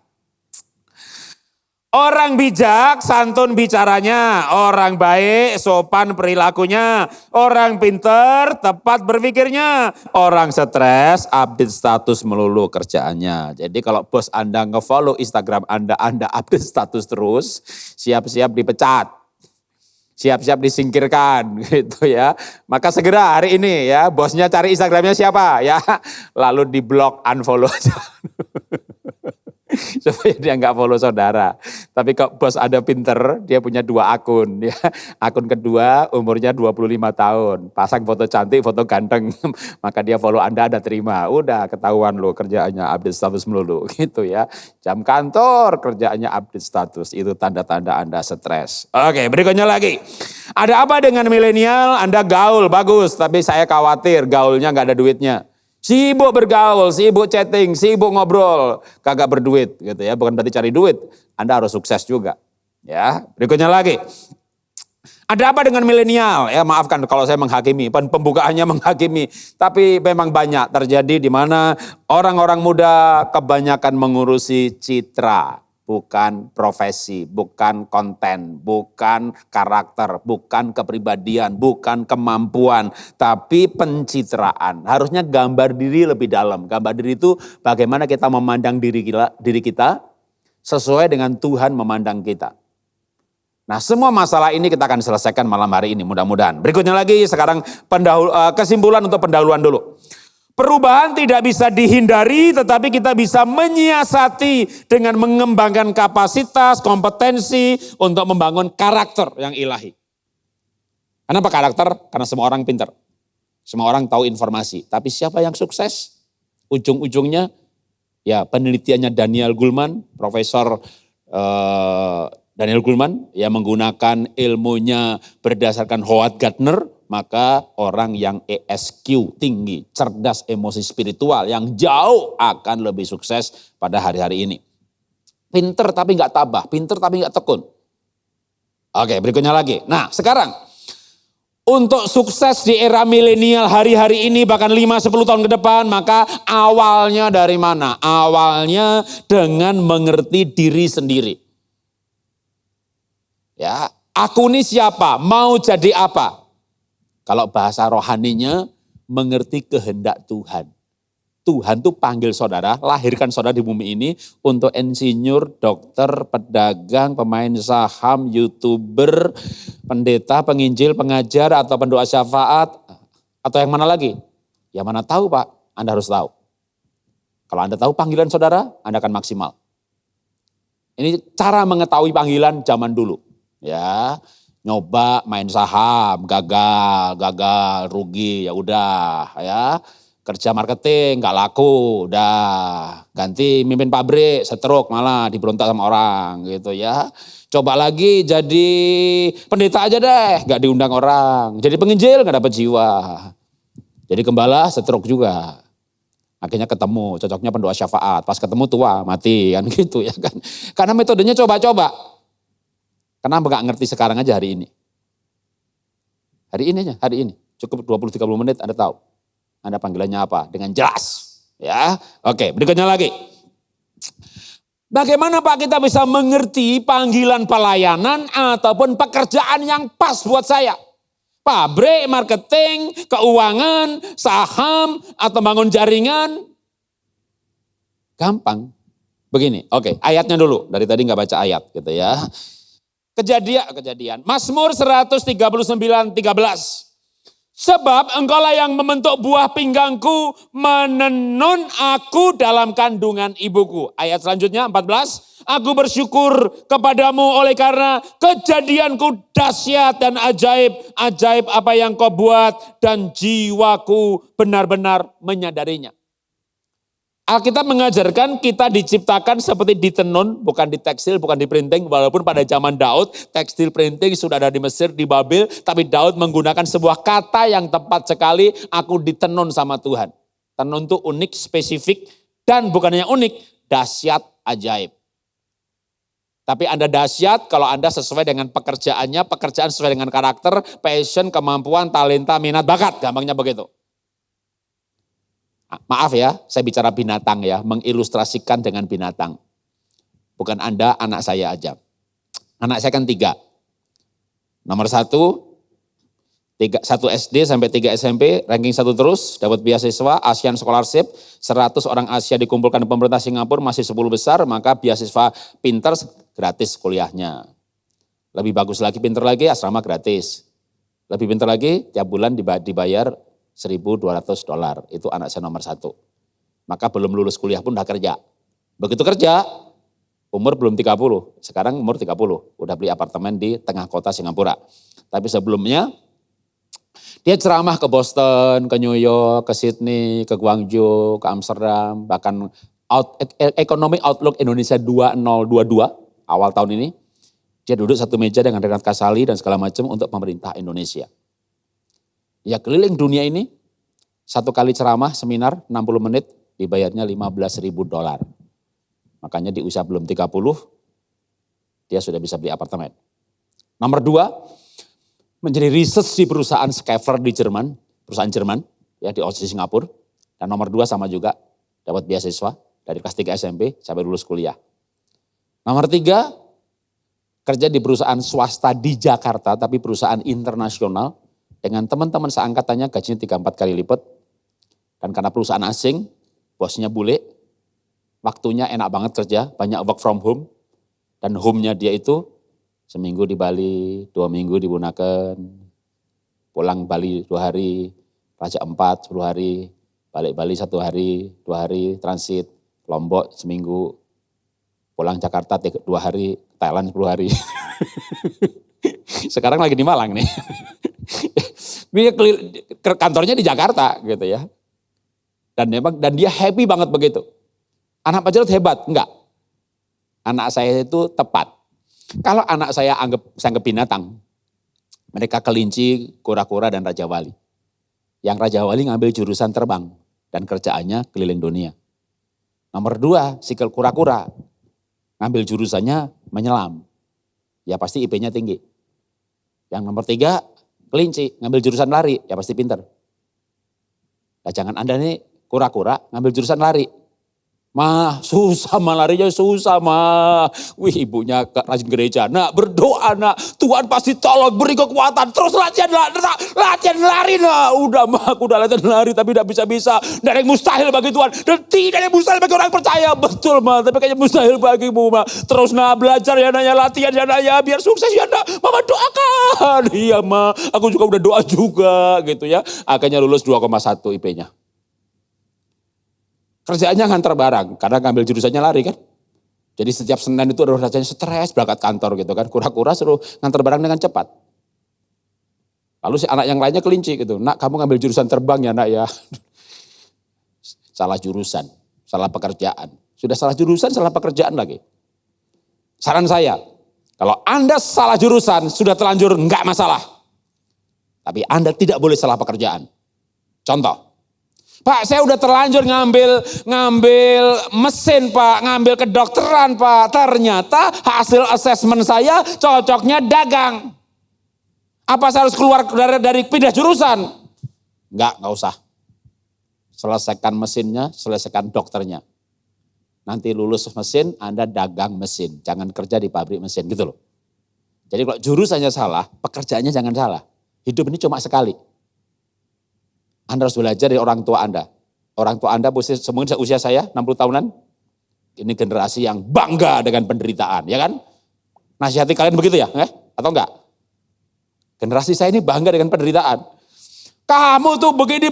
Orang bijak, santun bicaranya. Orang baik, sopan perilakunya. Orang pinter, tepat berpikirnya. Orang stres, update status melulu kerjaannya. Jadi kalau bos Anda nge-follow Instagram Anda update status terus, siap-siap dipecat. Siap-siap disingkirkan gitu ya. Maka segera hari ini ya, bosnya cari Instagramnya siapa ya. Lalu di-block, unfollow aja. Supaya dia nggak follow saudara. Tapi kalau bos ada pinter, dia punya 2 akun. Ya. Akun kedua umurnya 25 tahun. Pasang foto cantik, foto ganteng. Maka dia follow Anda terima. Udah ketahuan loh kerjaannya update status melulu. Gitu ya. Jam kantor kerjaannya update status. Itu tanda-tanda Anda stres. Oke, berikutnya lagi. Ada apa dengan milenial? Anda gaul, bagus. Tapi saya khawatir gaulnya nggak ada duitnya. Sibuk bergaul, sibuk chatting, sibuk ngobrol, kagak berduit gitu ya. Bukan berarti cari duit, Anda harus sukses juga. Ya, berikutnya lagi. Ada apa dengan milenial? Ya maafkan kalau saya menghakimi, pembukaannya menghakimi. Tapi memang banyak terjadi di mana orang-orang muda kebanyakan mengurusi citra. Bukan profesi, bukan konten, bukan karakter, bukan kepribadian, bukan kemampuan. Tapi pencitraan. Harusnya gambar diri lebih dalam. Gambar diri itu bagaimana kita memandang diri kita sesuai dengan Tuhan memandang kita. Nah, semua masalah ini kita akan selesaikan malam hari ini mudah-mudahan. Berikutnya lagi sekarang kesimpulan untuk pendahuluan dulu. Perubahan tidak bisa dihindari tetapi kita bisa menyiasati dengan mengembangkan kapasitas, kompetensi untuk membangun karakter yang ilahi. Kenapa karakter? Karena semua orang pintar. Semua orang tahu informasi. Tapi siapa yang sukses? Ujung-ujungnya ya penelitiannya Daniel Goleman, Profesor Daniel Goleman yang menggunakan ilmunya berdasarkan Howard Gardner, maka orang yang ESQ tinggi, cerdas emosi spiritual yang jauh akan lebih sukses pada hari-hari ini. Pinter tapi nggak tabah, pinter tapi nggak tekun. Oke, berikutnya lagi. Nah, sekarang untuk sukses di era milenial hari-hari ini bahkan 5-10 tahun ke depan, maka awalnya dari mana? Awalnya dengan mengerti diri sendiri. Ya, aku ini siapa? Mau jadi apa? Kalau bahasa rohaninya mengerti kehendak Tuhan. Tuhan tuh panggil saudara, lahirkan saudara di bumi ini untuk insinyur, dokter, pedagang, pemain saham, YouTuber, pendeta, penginjil, pengajar, atau pendoa syafaat, atau yang mana lagi? Yang mana tahu Pak, Anda harus tahu. Kalau Anda tahu panggilan saudara, Anda akan maksimal. Ini cara mengetahui panggilan zaman dulu. Ya, nyoba main saham, gagal, rugi, ya udah ya. Kerja marketing, gak laku, udah. Ganti mimpin pabrik, setruk malah diberontak sama orang gitu ya. Coba lagi jadi pendeta aja deh, gak diundang orang. Jadi penginjil gak dapat jiwa. Jadi gembala, setruk juga. Akhirnya ketemu, cocoknya pendoa syafaat. Pas ketemu tua, mati kan gitu ya kan. Karena metodenya coba-coba. Kenapa gak ngerti sekarang aja hari ini? Hari ini aja, hari ini. Cukup 20-30 menit Anda tahu. Anda panggilannya apa? Dengan jelas. Ya, oke, berikutnya lagi. Bagaimana Pak kita bisa mengerti panggilan pelayanan ataupun pekerjaan yang pas buat saya? Pabrik, marketing, keuangan, saham, atau bangun jaringan? Gampang. Begini, oke, ayatnya dulu. Dari tadi nggak baca ayat gitu ya. Kejadian. Mazmur 139:13. Sebab engkaulah yang membentuk buah pinggangku, menenun aku dalam kandungan ibuku. Ayat selanjutnya 14. Aku bersyukur kepadamu oleh karena kejadianku dahsyat dan ajaib. Ajaib apa yang kau buat dan jiwaku benar-benar menyadarinya. Alkitab mengajarkan kita diciptakan seperti ditenun, bukan di tekstil, bukan di printing. Walaupun pada zaman Daud, tekstil printing sudah ada di Mesir, di Babel. Tapi Daud menggunakan sebuah kata yang tepat sekali, aku ditenun sama Tuhan. Tenun itu unik, spesifik, dan bukan hanya unik, dahsyat, ajaib. Tapi Anda dahsyat kalau Anda sesuai dengan pekerjaannya, pekerjaan sesuai dengan karakter, passion, kemampuan, talenta, minat, bakat. Gampangnya begitu. Maaf ya, saya bicara binatang ya, mengilustrasikan dengan binatang. Bukan Anda, anak saya aja. Anak saya kan 3. Nomor 1 SD sampai 3 SMP, ranking 1 terus, dapat beasiswa, Asian Scholarship, 100 orang Asia dikumpulkan di pemerintah Singapura, masih 10 besar, maka beasiswa pinter gratis kuliahnya. Lebih bagus lagi, pinter lagi, asrama gratis. Lebih pinter lagi, tiap bulan dibayar $1.200, itu anak saya nomor 1. Maka belum lulus kuliah pun udah kerja. Begitu kerja, umur belum 30, sekarang umur 30, udah beli apartemen di tengah kota Singapura. Tapi sebelumnya, dia ceramah ke Boston, ke New York, ke Sydney, ke Guangzhou, ke Amsterdam, bahkan Economic Outlook Indonesia 2022, awal tahun ini, dia duduk satu meja dengan Renat Kasali dan segala macam untuk pemerintah Indonesia. Ya keliling dunia ini, satu kali ceramah, seminar 60 menit, dibayarnya $15.000. Makanya di usia belum 30, dia sudah bisa beli apartemen. Nomor 2, menjadi research di perusahaan Schaeffler di Jerman, perusahaan Jerman ya di Singapura. Dan nomor 2 sama juga, dapat beasiswa dari kelas 3 SMP sampai lulus kuliah. Nomor 3, kerja di perusahaan swasta di Jakarta, tapi perusahaan internasional dengan teman-teman seangkatannya gajinya 3-4 kali lipat. Dan karena perusahaan asing, bosnya bule, waktunya enak banget kerja, banyak work from home. Dan home-nya dia itu seminggu di Bali, 2 minggu di Bunaken, pulang Bali 2 hari, Raja 4 10 hari, balik Bali 1 hari, 2 hari, transit, Lombok seminggu, pulang Jakarta 2 hari, Thailand 10 hari. Sekarang lagi di Malang nih. Kantornya di Jakarta gitu ya. Dan dia happy banget begitu. Anak Pak Jarod hebat? Enggak. Anak saya itu tepat. Kalau anak saya anggap binatang, mereka kelinci, kura-kura, dan Raja Wali. Yang Raja Wali ngambil jurusan terbang dan kerjaannya keliling dunia. Nomor 2, si kura-kura ngambil jurusannya menyelam. Ya pasti IP-nya tinggi. Yang nomor 3, kelinci ngambil jurusan lari, ya pasti pinter. Nah, jangan Anda nih kura-kura ngambil jurusan lari. Mah, susah mah larinya susah mah. Wih, ibunya rajin gereja. Nak, berdoa nak. Tuhan pasti tolong, beri kekuatan. Terus latihan lari nak. Udah mah, aku udah latihan lari tapi tidak bisa-bisa. Tidak ada yang mustahil bagi Tuhan. Dan tidak ada yang mustahil bagi orang percaya. Betul mah, tapi kayaknya mustahil bagimu mah. Terus nak belajar ya nanya, latihan ya nanya. Biar sukses ya nak. Mama doakan. Iya mah, aku juga udah doa juga gitu ya. Akhirnya lulus 2,1 IP-nya. Kerjaannya ngantar barang, karena ngambil jurusannya lari kan. Jadi setiap Senin itu ada rasanya stres berangkat kantor gitu kan. Kura-kura suruh ngantar barang dengan cepat. Lalu si anak yang lainnya kelinci gitu. Nak, kamu ngambil jurusan terbang ya nak ya. Salah jurusan, salah pekerjaan. Sudah salah jurusan, salah pekerjaan lagi. Saran saya, kalau Anda salah jurusan, sudah terlanjur enggak masalah. Tapi Anda tidak boleh salah pekerjaan. Contoh. Pak, saya udah terlanjur ngambil mesin Pak, ngambil kedokteran Pak. Ternyata hasil asesmen saya cocoknya dagang. Apa saya harus keluar dari pindah jurusan? Enggak usah. Selesaikan mesinnya, selesaikan dokternya. Nanti lulus mesin, Anda dagang mesin. Jangan kerja di pabrik mesin gitu loh. Jadi kalau jurusannya salah, pekerjaannya jangan salah. Hidup ini cuma sekali. Anda harus belajar dari orang tua Anda. Orang tua Anda semuanya usia saya 60 tahunan. Ini generasi yang bangga dengan penderitaan, ya kan? Nasihati kalian begitu ya? Atau enggak? Generasi saya ini bangga dengan penderitaan. Kamu tuh begini,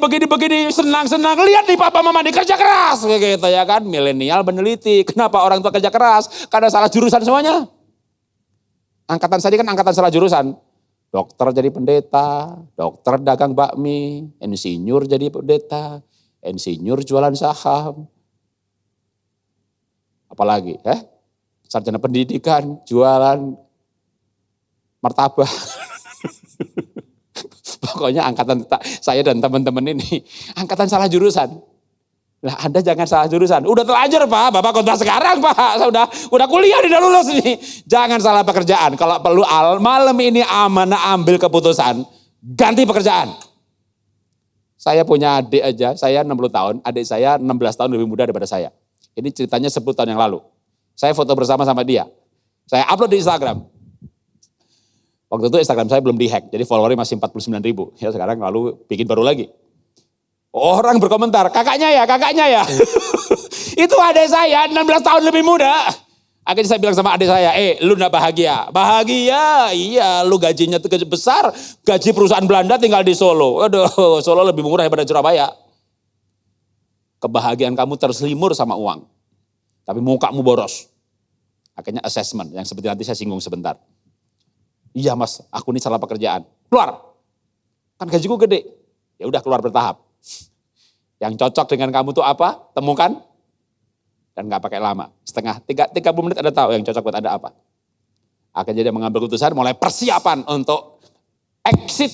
senang-senang. Lihat nih papa mama nih kerja keras. Gitu ya kan, milenial meneliti. Kenapa orang tua kerja keras? Karena salah jurusan semuanya. Angkatan saya kan angkatan salah jurusan. Dokter jadi pendeta, dokter dagang bakmi, insinyur jadi pendeta, insinyur jualan saham. Apalagi sarjana pendidikan, jualan martabak. Pokoknya angkatan saya dan teman-teman ini, angkatan salah jurusan. Lah Anda jangan salah jurusan. Udah terlanjur Pak, Bapak khotbah sekarang Pak. Saya udah kuliah, udah lulus nih. Jangan salah pekerjaan. Kalau perlu malam ini amanah ambil keputusan. Ganti pekerjaan. Saya punya adik aja, saya 60 tahun. Adik saya 16 tahun lebih muda daripada saya. Ini ceritanya 10 tahun yang lalu. Saya foto bersama sama dia. Saya upload di Instagram. Waktu itu Instagram saya belum dihack. Jadi followernya masih 49.000. Ya sekarang lalu bikin baru lagi. Orang berkomentar, kakaknya ya. Itu adik saya 16 tahun lebih muda. Akhirnya saya bilang sama adik saya, lu gak bahagia? Bahagia, iya lu gajinya besar. Gaji perusahaan Belanda tinggal di Solo. Aduh, Solo lebih murah daripada Surabaya. Kebahagiaan kamu terselimur sama uang. Tapi mukamu boros. Akhirnya assessment, yang seperti nanti saya singgung sebentar. Iya mas, aku ini salah pekerjaan. Keluar. Kan gajiku gede. Ya udah keluar bertahap. Yang cocok dengan kamu tuh apa? Temukan. Dan gak pakai lama. 30 menit Anda tahu yang cocok buat Anda apa. Akhirnya dia mengambil keputusan mulai persiapan untuk exit.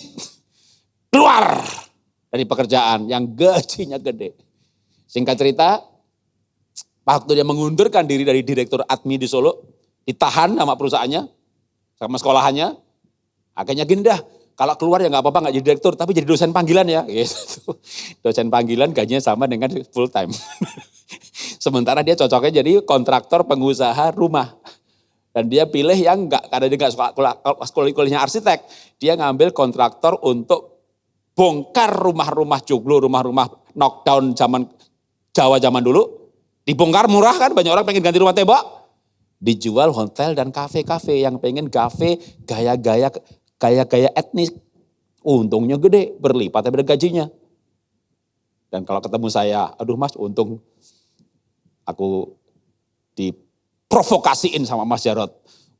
Keluar dari pekerjaan yang gajinya gede. Singkat cerita, waktu dia mengundurkan diri dari direktur admin di Solo, ditahan sama perusahaannya, sama sekolahannya. Akhirnya gini dah, Kalau keluar ya nggak apa-apa, nggak jadi direktur, tapi jadi dosen panggilan ya. Gitu. Dosen panggilan gajinya sama dengan full time. Sementara dia cocoknya jadi kontraktor pengusaha rumah. Dan dia pilih yang enggak, karena dia enggak suka kuliahnya arsitek. Dia ngambil kontraktor untuk bongkar rumah-rumah joglo, rumah-rumah knockdown zaman Jawa zaman dulu. Dibongkar murah kan, banyak orang pengen ganti rumah tembok. Dijual hotel dan kafe-kafe yang pengen kafe gaya-gaya etnis. Untungnya gede, berlipat daripada gajinya. Dan kalau ketemu saya, aduh mas untung aku diprovokasiin sama Mas Jarod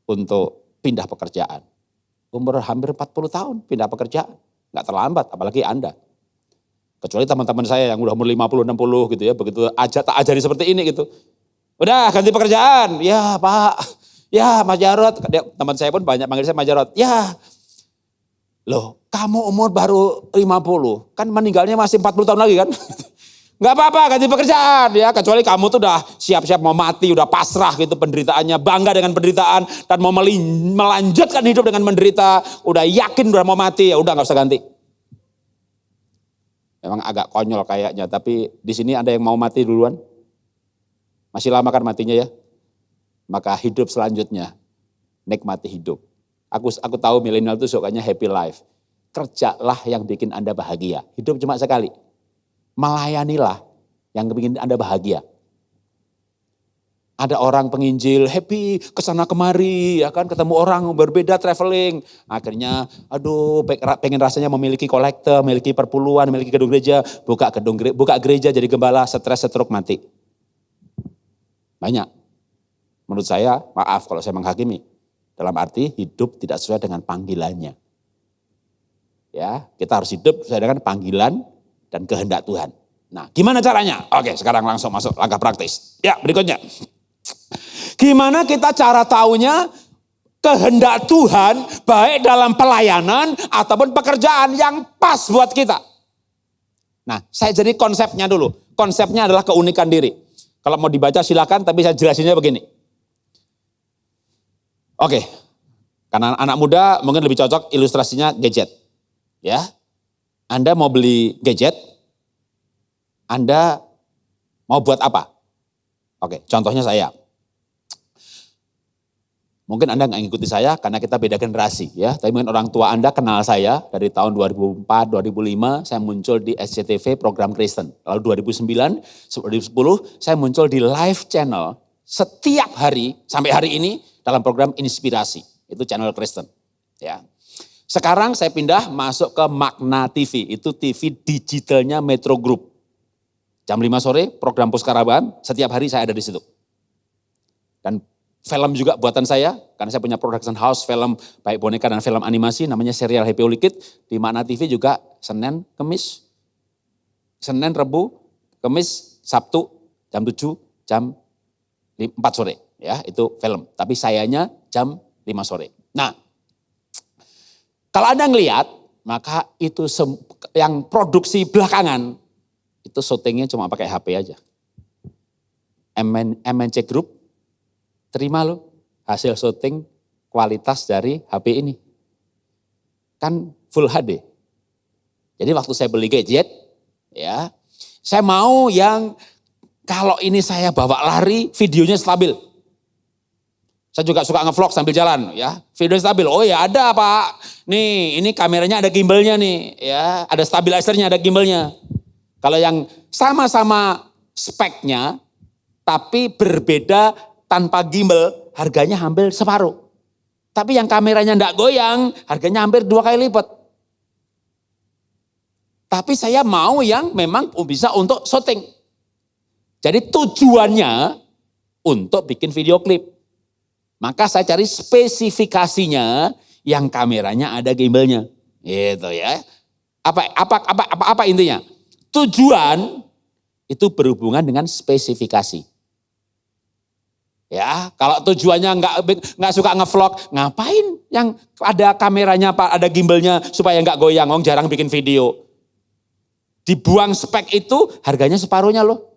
untuk pindah pekerjaan. Umur hampir 40 tahun pindah pekerjaan. Nggak terlambat, apalagi Anda. Kecuali teman-teman saya yang udah umur 50, 60 gitu ya. Begitu tak ajari seperti ini gitu. Udah ganti pekerjaan. Ya Pak, ya Mas Jarod. Teman saya pun banyak manggil saya Mas Jarod. Ya, loh kamu umur baru 50. Kan meninggalnya masih 40 tahun lagi kan. Gak apa-apa ganti pekerjaan ya. Kecuali kamu tuh udah siap-siap mau mati, udah pasrah gitu penderitaannya. Bangga dengan penderitaan dan mau melanjutkan hidup dengan menderita. Udah yakin udah mau mati, ya udah gak usah ganti. Memang agak konyol kayaknya, tapi di sini ada yang mau mati duluan? Masih lama kan matinya ya? Maka hidup selanjutnya, nikmati hidup. Aku tahu milenial itu sukanya happy life. Kerjalah yang bikin Anda bahagia. Hidup cuma sekali. Melayanilah yang bikin Anda bahagia. Ada orang penginjil happy kesana kemari, ya kan ketemu orang berbeda traveling. Akhirnya, aduh pengen rasanya memiliki kolektor, memiliki perpuluhan, memiliki gedung gereja, buka gereja jadi gembala, stres, stroke, mati. Banyak. Menurut saya, maaf kalau saya menghakimi. Dalam arti hidup tidak sesuai dengan panggilannya. Ya, kita harus hidup sesuai dengan panggilan dan kehendak Tuhan. Nah, gimana caranya? Oke, sekarang langsung masuk langkah praktis. Ya, berikutnya. Gimana kita cara taunya kehendak Tuhan baik dalam pelayanan ataupun pekerjaan yang pas buat kita. Nah, saya jadi konsepnya dulu. Konsepnya adalah keunikan diri. Kalau mau dibaca silakan, tapi saya jelasinnya begini. Oke, karena anak muda mungkin lebih cocok ilustrasinya gadget. Ya, Anda mau beli gadget, Anda mau buat apa? Oke, contohnya saya. Mungkin Anda nggak ngikuti saya karena kita beda generasi ya. Tapi mungkin orang tua Anda kenal saya dari tahun 2004, 2005 saya muncul di SCTV program Kristen. Lalu 2009, 2010 saya muncul di live channel setiap hari sampai hari ini dalam program Inspirasi. Itu channel Kristen. Ya. Sekarang saya pindah masuk ke Magna TV. Itu TV digitalnya Metro Group. Jam 5 sore program Puskaraban, setiap hari saya ada di situ. Dan film juga buatan saya, karena saya punya production house film baik boneka dan film animasi, namanya serial Happy Ulikit. Di Magna TV juga Senin, Rebu, Kemis, Sabtu, jam 7, jam 4 sore. Ya, itu film. Tapi sayanya jam 5 sore. Nah, kalau Anda ngelihat, maka itu yang produksi belakangan, itu syutingnya cuma pakai HP aja. MNC Group, terima lo hasil syuting kualitas dari HP ini. Kan full HD. Jadi waktu saya beli gadget, ya, saya mau yang kalau ini saya bawa lari, videonya stabil. Saya juga suka ngevlog sambil jalan, ya, video stabil. Oh ya ada Pak, nih ini kameranya ada gimbalnya nih, ya, ada stabilizernya, ada gimbalnya. Kalau yang sama-sama speknya, tapi berbeda tanpa gimbal, harganya hampir separuh. Tapi yang kameranya enggak goyang, harganya hampir 2 kali lipat. Tapi saya mau yang memang bisa untuk syuting. Jadi tujuannya untuk bikin video klip. Maka saya cari spesifikasinya yang kameranya ada gimbalnya. Gitu ya. Apa intinya? Tujuan itu berhubungan dengan spesifikasi. Ya, kalau tujuannya nggak suka ngevlog, ngapain yang ada kameranya, ada gimbalnya supaya nggak goyang, wong jarang bikin video. Dibuang spek itu harganya separuhnya loh.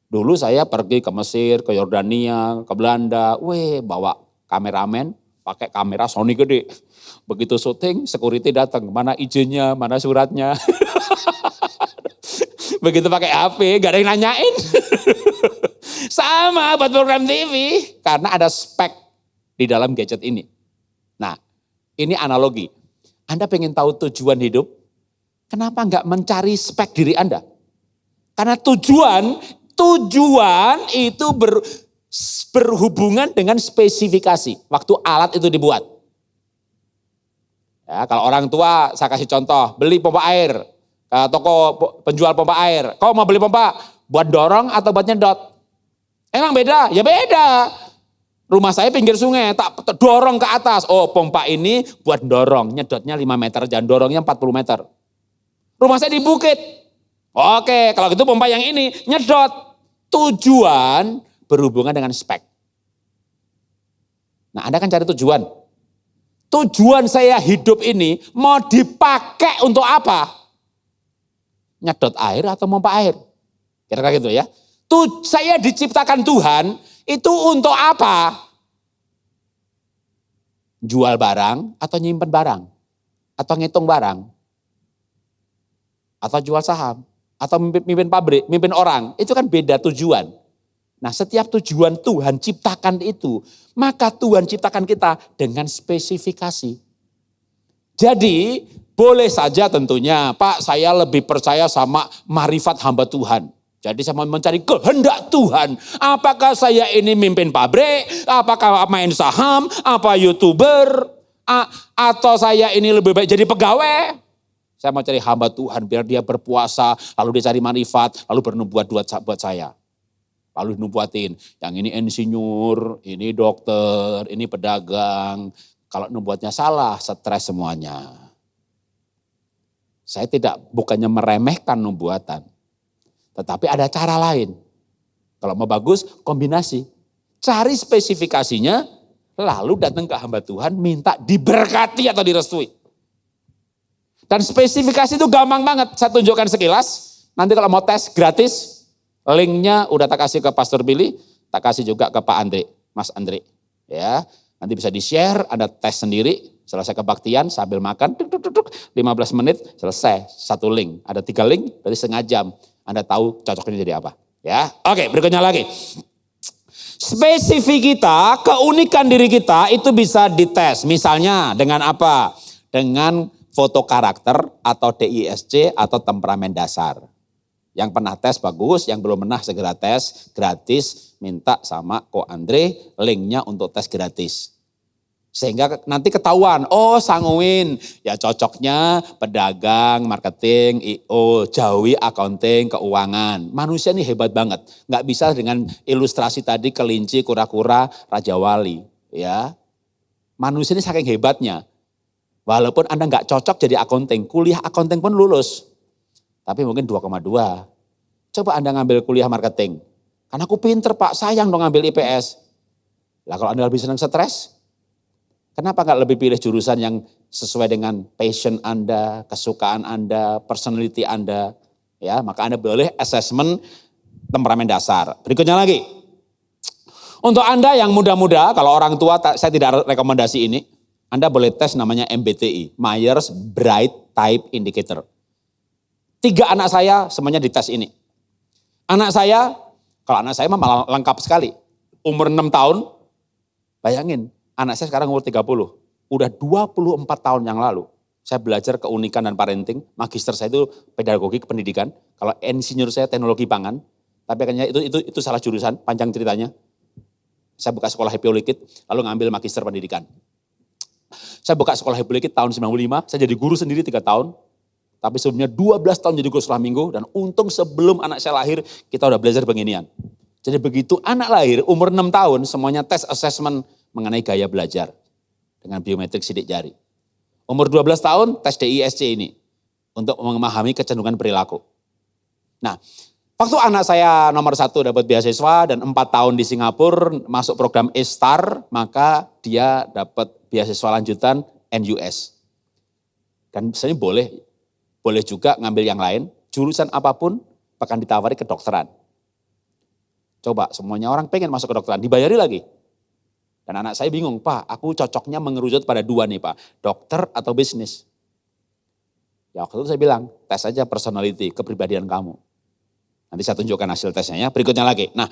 Dulu saya pergi ke Mesir, ke Yordania, ke Belanda, bawa kameramen, pakai kamera Sony gede. Begitu syuting, security datang, mana izinnya, mana suratnya. Begitu pakai HP, gak ada yang nanyain. Sama buat program TV, karena ada spek di dalam gadget ini. Nah, ini analogi. Anda pengen tahu tujuan hidup, kenapa nggak mencari spek diri Anda? Karena tujuan itu berhubungan dengan spesifikasi. Waktu alat itu dibuat. Ya, kalau orang tua, saya kasih contoh, beli pompa air. Ke toko penjual pompa air. Kau mau beli pompa buat dorong atau buat nyedot? Emang beda? Ya beda. Rumah saya pinggir sungai, tak dorong ke atas. Oh, pompa ini buat dorong, nyedotnya 5 meter, jangan dorongnya 40 meter. Rumah saya di bukit. Oke, kalau gitu pompa yang ini nyedot. Tujuan berhubungan dengan spek. Nah, Anda kan cari tujuan. Tujuan saya hidup ini mau dipakai untuk apa? Nyedot air atau pompa air? Kira-kira gitu ya. Saya diciptakan Tuhan itu untuk apa? Jual barang atau nyimpen barang? Atau ngitung barang? Atau jual saham? Atau mimpin pabrik, mimpin orang? Itu kan beda tujuan. Nah, setiap tujuan Tuhan ciptakan itu, maka Tuhan ciptakan kita dengan spesifikasi. Jadi, boleh saja tentunya, Pak, saya lebih percaya sama marifat hamba Tuhan. Jadi saya mau mencari kehendak Tuhan. Apakah saya ini mimpin pabrik, apakah main saham, apa YouTuber, atau saya ini lebih baik jadi pegawai. Saya mau cari hamba Tuhan biar dia berpuasa, lalu dia cari marifat, lalu bernubuat buat saya. Lalu nubuatin, yang ini insinyur, ini dokter, ini pedagang. Kalau nubuatnya salah, stres semuanya. Saya bukannya meremehkan nubuatan. Tetapi ada cara lain. Kalau mau bagus, kombinasi. Cari spesifikasinya, lalu datang ke hamba Tuhan, minta diberkati atau direstui. Dan spesifikasi itu gampang banget. Saya tunjukkan sekilas. Nanti kalau mau tes gratis, linknya udah tak kasih ke Pastor Billy, tak kasih juga ke Pak Andre, Mas Andre. Ya, nanti bisa di-share, Anda tes sendiri, selesai kebaktian sambil makan, 15 menit selesai, satu link. Ada 3 link, dari setengah jam. Anda tahu cocoknya jadi apa. Ya, oke, berikutnya lagi. Spesifik kita, keunikan diri kita itu bisa dites. Misalnya dengan apa? Dengan foto karakter atau DISC atau temperamen dasar. Yang pernah tes bagus, yang belum pernah segera tes gratis, minta sama Ko Andre linknya untuk tes gratis. Sehingga nanti ketahuan, oh sanguin, ya cocoknya pedagang, marketing, IO, Jawi, accounting, keuangan. Manusia ini hebat banget, nggak bisa dengan ilustrasi tadi kelinci, kura-kura, Raja Wali. Ya, manusia ini saking hebatnya. Walaupun Anda nggak cocok jadi accounting, kuliah accounting pun lulus. Tapi mungkin 2,2. Coba Anda ngambil kuliah marketing. Karena aku pinter Pak, sayang dong ngambil IPS. Lah kalau Anda lebih senang stres, kenapa nggak lebih pilih jurusan yang sesuai dengan passion Anda, kesukaan Anda, personality Anda. Ya, maka Anda boleh assessment temperamen dasar. Berikutnya lagi. Untuk Anda yang muda-muda, kalau orang tua saya tidak rekomendasi ini. Anda boleh tes namanya MBTI, Myers-Briggs Type Indicator. 3 anak saya semuanya dites ini. Anak saya, kalau anak saya malah lengkap sekali. Umur 6 tahun, bayangin anak saya sekarang umur 30. Udah 24 tahun yang lalu. Saya belajar keunikan dan parenting, magister saya itu pedagogi pendidikan. Kalau insinyur saya teknologi pangan, tapi akhirnya itu salah jurusan, panjang ceritanya. Saya buka sekolah Happy Olikit, lalu ngambil magister pendidikan. Saya buka sekolah Happy Olikit tahun 95, saya jadi guru sendiri 3 tahun. Tapi sebelumnya 12 tahun jadi guru sekolah minggu, dan untung sebelum anak saya lahir, kita udah belajar beginian. Jadi begitu anak lahir, umur 6 tahun, semuanya tes assessment mengenai gaya belajar. Dengan biometrik sidik jari. Umur 12 tahun, tes DISC ini. Untuk memahami kecenderungan perilaku. Nah, waktu anak saya nomor 1 dapat beasiswa, dan 4 tahun di Singapura, masuk program A-Star, maka dia dapat beasiswa lanjutan NUS. Dan sebenarnya boleh juga ngambil yang lain, jurusan apapun bahkan ditawari kedokteran. Coba semuanya orang pengen masuk kedokteran, dibayari lagi. Dan anak saya bingung, Pak, aku cocoknya mengerucut pada dua nih Pak, dokter atau bisnis. Ya waktu itu saya bilang, tes aja personality, kepribadian kamu. Nanti saya tunjukkan hasil tesnya ya, berikutnya lagi. Nah,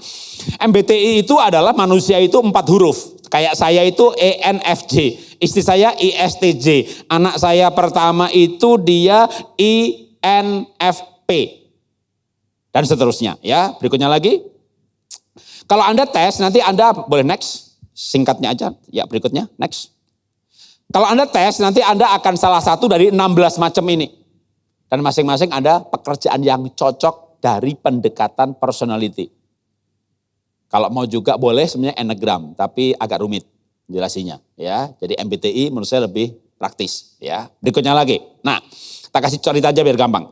MBTI itu adalah manusia itu 4 huruf. Kayak saya itu ENFJ, istri saya ISTJ, anak saya pertama itu dia INFP. Dan seterusnya ya, berikutnya lagi. Kalau Anda tes, nanti Anda boleh next, singkatnya aja. Ya berikutnya, next. Kalau Anda tes, nanti Anda akan salah satu dari 16 macam ini. Dan masing-masing ada pekerjaan yang cocok dari pendekatan personality. Kalau mau juga boleh sebenarnya Enneagram, tapi agak rumit jelasinya. Ya, jadi MBTI menurut saya lebih praktis. Ya, berikutnya lagi. Nah, kita kasih cerita aja biar gampang.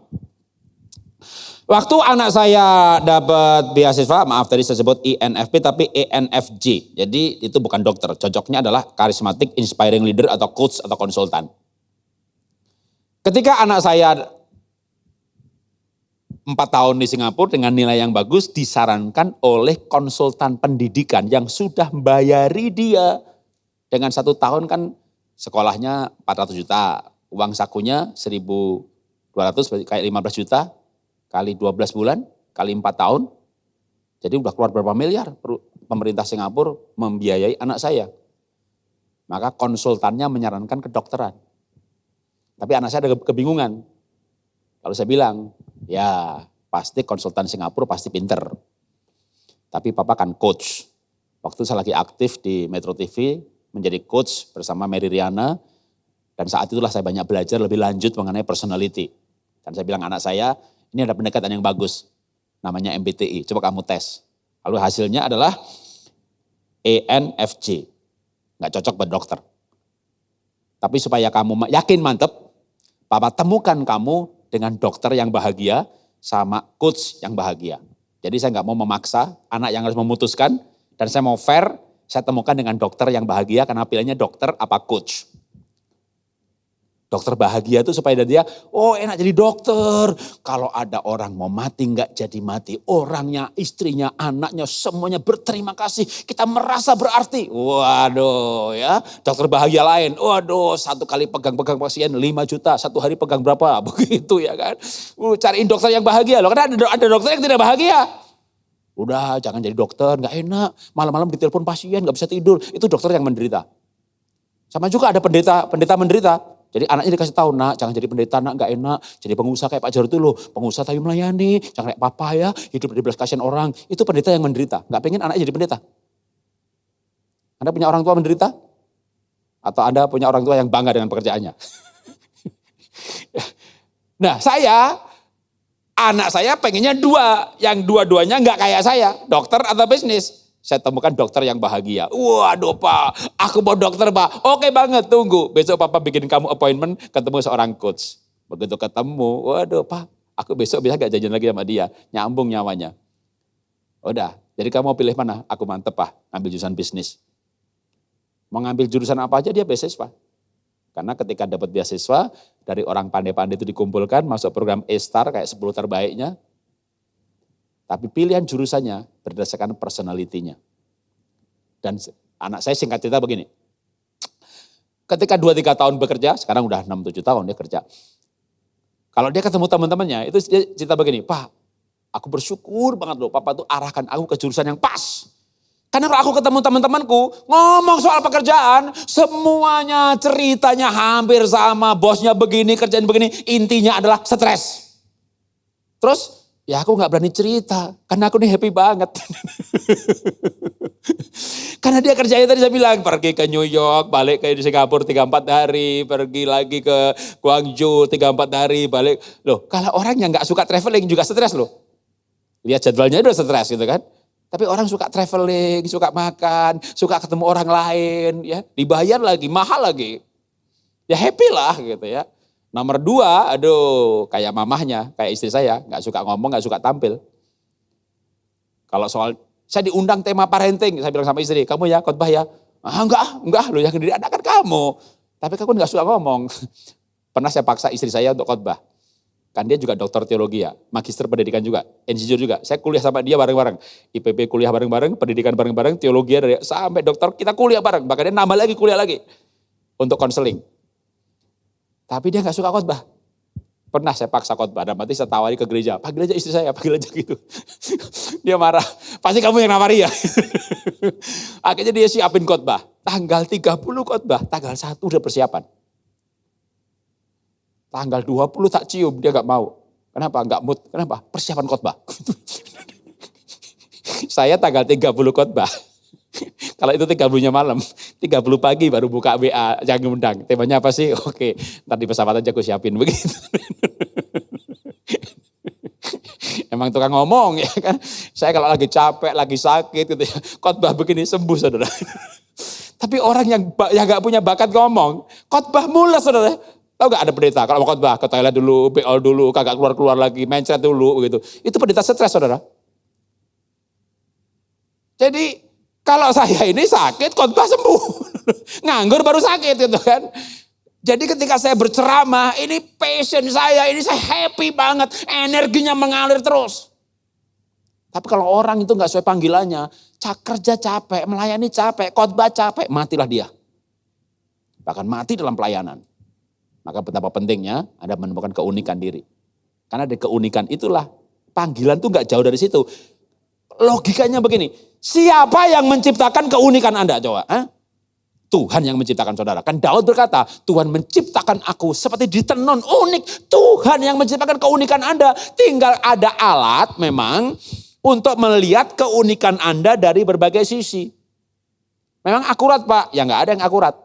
Waktu anak saya dapat beasiswa, maaf tadi saya sebut INFP tapi ENFJ. Jadi itu bukan dokter, cocoknya adalah charismatic, inspiring leader atau coach atau konsultan. Ketika anak saya 4 tahun di Singapura dengan nilai yang bagus disarankan oleh konsultan pendidikan yang sudah membayari dia. Dengan 1 tahun kan sekolahnya 400 juta, uang sakunya 1.200 kayak 15 juta. Kali 12 bulan, kali 4 tahun, jadi udah keluar berapa miliar pemerintah Singapura membiayai anak saya. Maka konsultannya menyarankan kedokteran. Tapi anak saya ada kebingungan. Lalu saya bilang, ya pasti konsultan Singapura pasti pinter. Tapi papa kan coach. Waktu saya lagi aktif di Metro TV, menjadi coach bersama Mary Riana. Dan saat itulah saya banyak belajar lebih lanjut mengenai personality. Dan saya bilang anak saya, ini ada pendekatan yang bagus, namanya MBTI, coba kamu tes. Lalu hasilnya adalah ENFJ, nggak cocok buat dokter. Tapi supaya kamu yakin mantep, papa temukan kamu dengan dokter yang bahagia sama coach yang bahagia. Jadi saya nggak mau memaksa, anak yang harus memutuskan, dan saya mau fair, saya temukan dengan dokter yang bahagia karena pilihannya dokter apa coach. Dokter bahagia itu supaya dia, oh enak jadi dokter. Kalau ada orang mau mati nggak jadi mati. Orangnya, istrinya, anaknya semuanya berterima kasih. Kita merasa berarti. Waduh ya, dokter bahagia lain. Waduh 1 kali pegang-pegang pasien 5 juta. 1 hari pegang berapa? Begitu ya kan. Cariin dokter yang bahagia loh. Karena ada dokter yang tidak bahagia. Udah jangan jadi dokter, nggak enak. Malam-malam ditelepon pasien nggak bisa tidur. Itu dokter yang menderita. Sama juga ada pendeta menderita. Jadi anaknya dikasih tahu, nak jangan jadi pendeta, nak nggak enak. Jadi pengusaha kayak Pak Jarod itu loh, pengusaha tapi melayani, jangan kayak papa ya, hidup di belas kasihan orang. Itu pendeta yang menderita, nggak pengen anaknya jadi pendeta. Anda punya orang tua menderita? Atau Anda punya orang tua yang bangga dengan pekerjaannya? Nah anak saya pengennya 2, yang dua-duanya nggak kayak saya, dokter atau bisnis. Saya temukan dokter yang bahagia. Waduh Pak, aku mau dokter Pak. Oke banget, tunggu. Besok Papa bikin kamu appointment ketemu seorang coach. Begitu ketemu, waduh Pak, aku besok bisa gak jajan lagi sama dia. Nyambung nyawanya. Udah, jadi kamu mau pilih mana? Aku mantep Pak, ambil jurusan bisnis. Mau ngambil jurusan apa aja dia beasiswa. Karena ketika dapat beasiswa, dari orang pandai-pandai itu dikumpulkan, masuk program A-Star kayak 10 terbaiknya. Tapi pilihan jurusannya berdasarkan personality-nya. Dan anak saya singkat cerita begini. Ketika 2-3 tahun bekerja, sekarang udah 6-7 tahun dia kerja. Kalau dia ketemu teman-temannya, itu dia cerita begini, Pak, aku bersyukur banget loh, Papa tuh arahkan aku ke jurusan yang pas. Karena kalau aku ketemu teman-temanku, ngomong soal pekerjaan, semuanya ceritanya hampir sama, bosnya begini, kerjaan begini, intinya adalah stres. Terus, ya aku gak berani cerita, karena aku nih happy banget. Karena dia kerjanya tadi saya bilang, pergi ke New York, balik ke Singapura 3-4 hari, pergi lagi ke Guangzhou 3-4 hari, balik. Loh, kalau orang yang gak suka traveling juga stres loh. Lihat jadwalnya udah stres gitu kan. Tapi orang suka traveling, suka makan, suka ketemu orang lain, ya dibayar lagi, mahal lagi. Ya happy lah gitu ya. Nomor 2, aduh kayak mamahnya, kayak istri saya, gak suka ngomong, gak suka tampil. Kalau soal, saya diundang tema parenting, saya bilang sama istri, kamu ya khotbah ya. Enggak, lu yang diri anak kan kamu. Tapi kamu gak suka ngomong. Pernah saya paksa istri saya untuk khotbah. Kan dia juga dokter teologi ya, magister pendidikan juga, insinyur juga. Saya kuliah sama dia bareng-bareng. IPB kuliah bareng-bareng, pendidikan bareng-bareng, teologi dari sampai dokter kita kuliah bareng. Bahkan dia nambah lagi kuliah lagi untuk konseling. Tapi dia gak suka khotbah. Pernah saya paksa khotbah, dan nanti saya tawari ke gereja. Panggil aja istri saya, panggil aja gitu. Dia marah, pasti kamu yang nawari ya. Akhirnya dia siapin khotbah. Tanggal 30 khotbah, tanggal 1 udah persiapan. Tanggal 20 tak cium, dia gak mau. Kenapa? Gak mood. Kenapa? Persiapan khotbah. Saya tanggal 30 khotbah. Kalau itu 30-nya malam, 30 pagi baru buka WA, jangan undang. Temanya apa sih? Oke, ntar di pesawat aja aku siapin begitu. Emang tukang ngomong ya kan. Saya kalau lagi capek, lagi sakit gitu ya, khotbah begini sembuh saudara. Tapi orang yang gak punya bakat ngomong, khotbah mulas saudara. Tahu gak ada pendeta, kalau mau khotbah ke toilet dulu, beol dulu, kagak keluar-keluar lagi, mencret dulu begitu. Itu pendeta stres saudara. Jadi kalau saya ini sakit, khotbah sembuh. Nganggur baru sakit gitu kan. Jadi ketika saya berceramah, ini passion saya, ini saya happy banget, energinya mengalir terus. Tapi kalau orang itu gak sesuai panggilannya, kerja capek, melayani capek, khotbah capek, matilah dia. Bahkan mati dalam pelayanan. Maka betapa pentingnya Anda menemukan keunikan diri. Karena dari keunikan itulah, panggilan itu gak jauh dari situ. Logikanya begini, siapa yang menciptakan keunikan Anda coba? Tuhan yang menciptakan saudara. Kan Daud berkata, Tuhan menciptakan aku seperti ditenun unik. Tuhan yang menciptakan keunikan Anda. Tinggal ada alat memang untuk melihat keunikan Anda dari berbagai sisi. Memang akurat Pak? Ya gak ada yang akurat.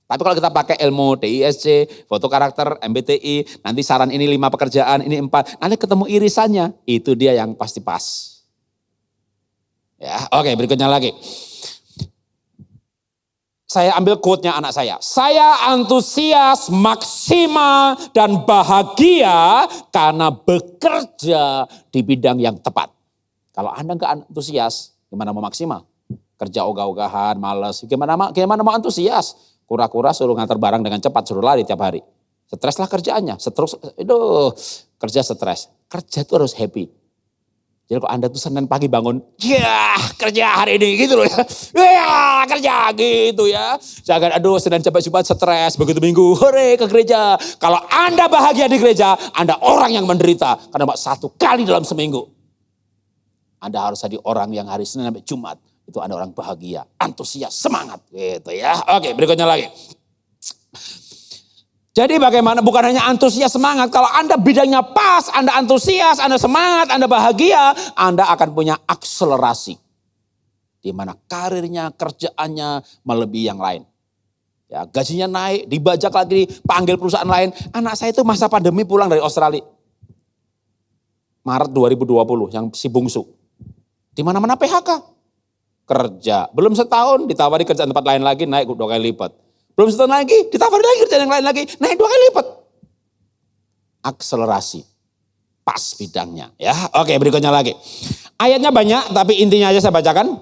Tapi kalau kita pakai ilmu DISC, foto karakter, MBTI, nanti saran ini 5 pekerjaan, ini 4, nanti ketemu irisannya, itu dia yang pasti pas. Ya, oke, berikutnya lagi. Saya ambil quote-nya anak saya. Saya antusias, maksimal, dan bahagia karena bekerja di bidang yang tepat. Kalau Anda nggak antusias, gimana mau maksimal? Kerja ogah-ogahan, malas, gimana mau antusias? Kura-kura suruh ngantar barang dengan cepat, suruh lari tiap hari. Stres lah kerjaannya, kerja stres. Kerja itu harus happy. Jadi kalau Anda tuh Senin pagi bangun, ya kerja hari ini gitu loh ya. Ya kerja gitu ya. Jangan Senin sampai Jumat stres, begitu Minggu, hore ke gereja. Kalau Anda bahagia di gereja, Anda orang yang menderita. Karena 1 kali dalam seminggu. Anda harus jadi orang yang hari Senin sampai Jumat. Itu Anda orang bahagia, antusias, semangat gitu ya. Oke, berikutnya lagi. Jadi bagaimana bukan hanya antusias semangat, kalau Anda bidangnya pas, Anda antusias, Anda semangat, Anda bahagia, Anda akan punya akselerasi. Di mana karirnya, kerjaannya melebihi yang lain. Ya, gajinya naik, dibajak lagi, panggil perusahaan lain. Anak saya itu masa pandemi pulang dari Australia. Maret 2020 yang si bungsu. Di mana-mana PHK. Kerja, belum setahun ditawari kerjaan tempat lain lagi naik 2 kali lipat. Belum setahun lagi ditawari lagi kerjaan yang lain lagi naik 2 kali lipat. Akselerasi, pas bidangnya ya. Oke, berikutnya lagi. Ayatnya banyak tapi intinya aja saya bacakan.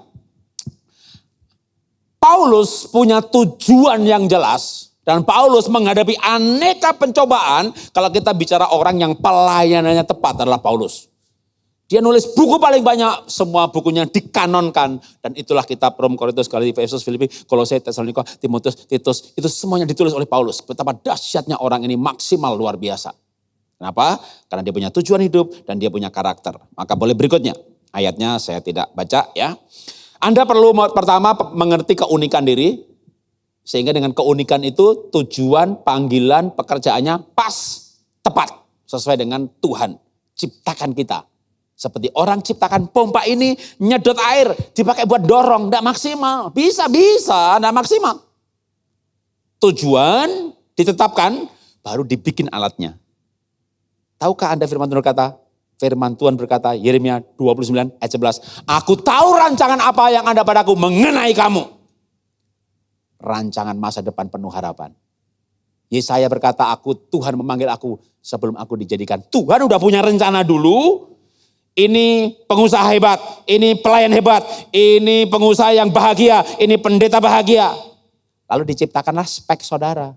Paulus punya tujuan yang jelas. Dan Paulus menghadapi aneka pencobaan. Kalau kita bicara orang yang pelayanannya tepat adalah Paulus. Dia nulis buku paling banyak, semua bukunya dikanonkan. Dan itulah kitab Rom, Korintus, Galatia, Efesus, Filipi, Kolose, Tesalonika, Timotius, Titus. Itu semuanya ditulis oleh Paulus. Betapa dahsyatnya orang ini maksimal luar biasa. Kenapa? Karena dia punya tujuan hidup dan dia punya karakter. Maka boleh berikutnya. Ayatnya saya tidak baca ya. Anda perlu pertama mengerti keunikan diri. Sehingga dengan keunikan itu tujuan, panggilan, pekerjaannya pas, tepat. Sesuai dengan Tuhan ciptakan kita. Seperti orang ciptakan pompa ini nyedot air dipakai buat dorong, tidak maksimal. Bisa, tidak maksimal. Tujuan ditetapkan, baru dibikin alatnya. Tahukah Anda firman Tuhan berkata? Firman Tuhan berkata, Yeremia 29 ayat 11. Aku tahu rancangan apa yang ada padaku mengenai kamu. Rancangan masa depan penuh harapan. Yesaya berkata, Tuhan memanggil aku sebelum aku dijadikan. Tuhan udah punya rencana dulu. Ini pengusaha hebat, ini pelayan hebat, ini pengusaha yang bahagia, ini pendeta bahagia. Lalu diciptakanlah spek saudara.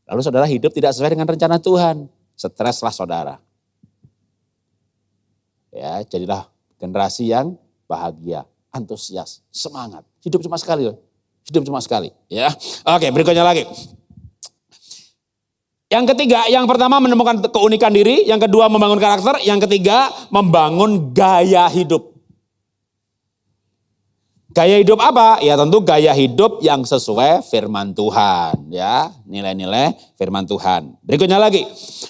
Lalu saudara hidup tidak sesuai dengan rencana Tuhan. Streslah saudara. Ya, jadilah generasi yang bahagia, antusias, semangat. Hidup cuma sekali loh. Hidup cuma sekali. Ya, oke, berikutnya lagi. Yang ketiga, yang pertama menemukan keunikan diri, yang kedua membangun karakter, yang ketiga membangun gaya hidup. Gaya hidup apa? Ya tentu gaya hidup yang sesuai firman Tuhan. Ya, nilai-nilai firman Tuhan. Berikutnya lagi,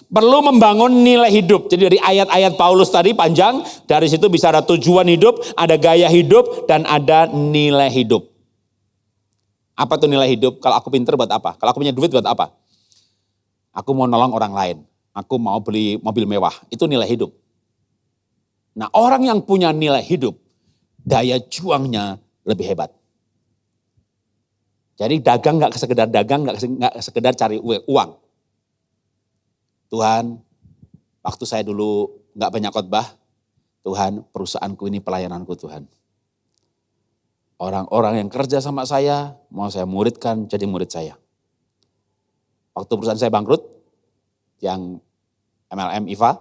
perlu membangun nilai hidup. Jadi dari ayat-ayat Paulus tadi panjang, dari situ bisa ada tujuan hidup, ada gaya hidup, dan ada nilai hidup. Apa tuh nilai hidup? Kalau aku pinter buat apa? Kalau aku punya duit buat apa? Aku mau nolong orang lain. Aku mau beli mobil mewah. Itu nilai hidup. Nah, orang yang punya nilai hidup, daya juangnya lebih hebat. Jadi dagang gak sekedar dagang, gak sekedar cari uang. Tuhan, waktu saya dulu gak banyak khotbah, Tuhan perusahaanku ini pelayananku Tuhan. Orang-orang yang kerja sama saya, mau saya muridkan jadi murid saya. Waktu perusahaan saya bangkrut, yang MLM IVA,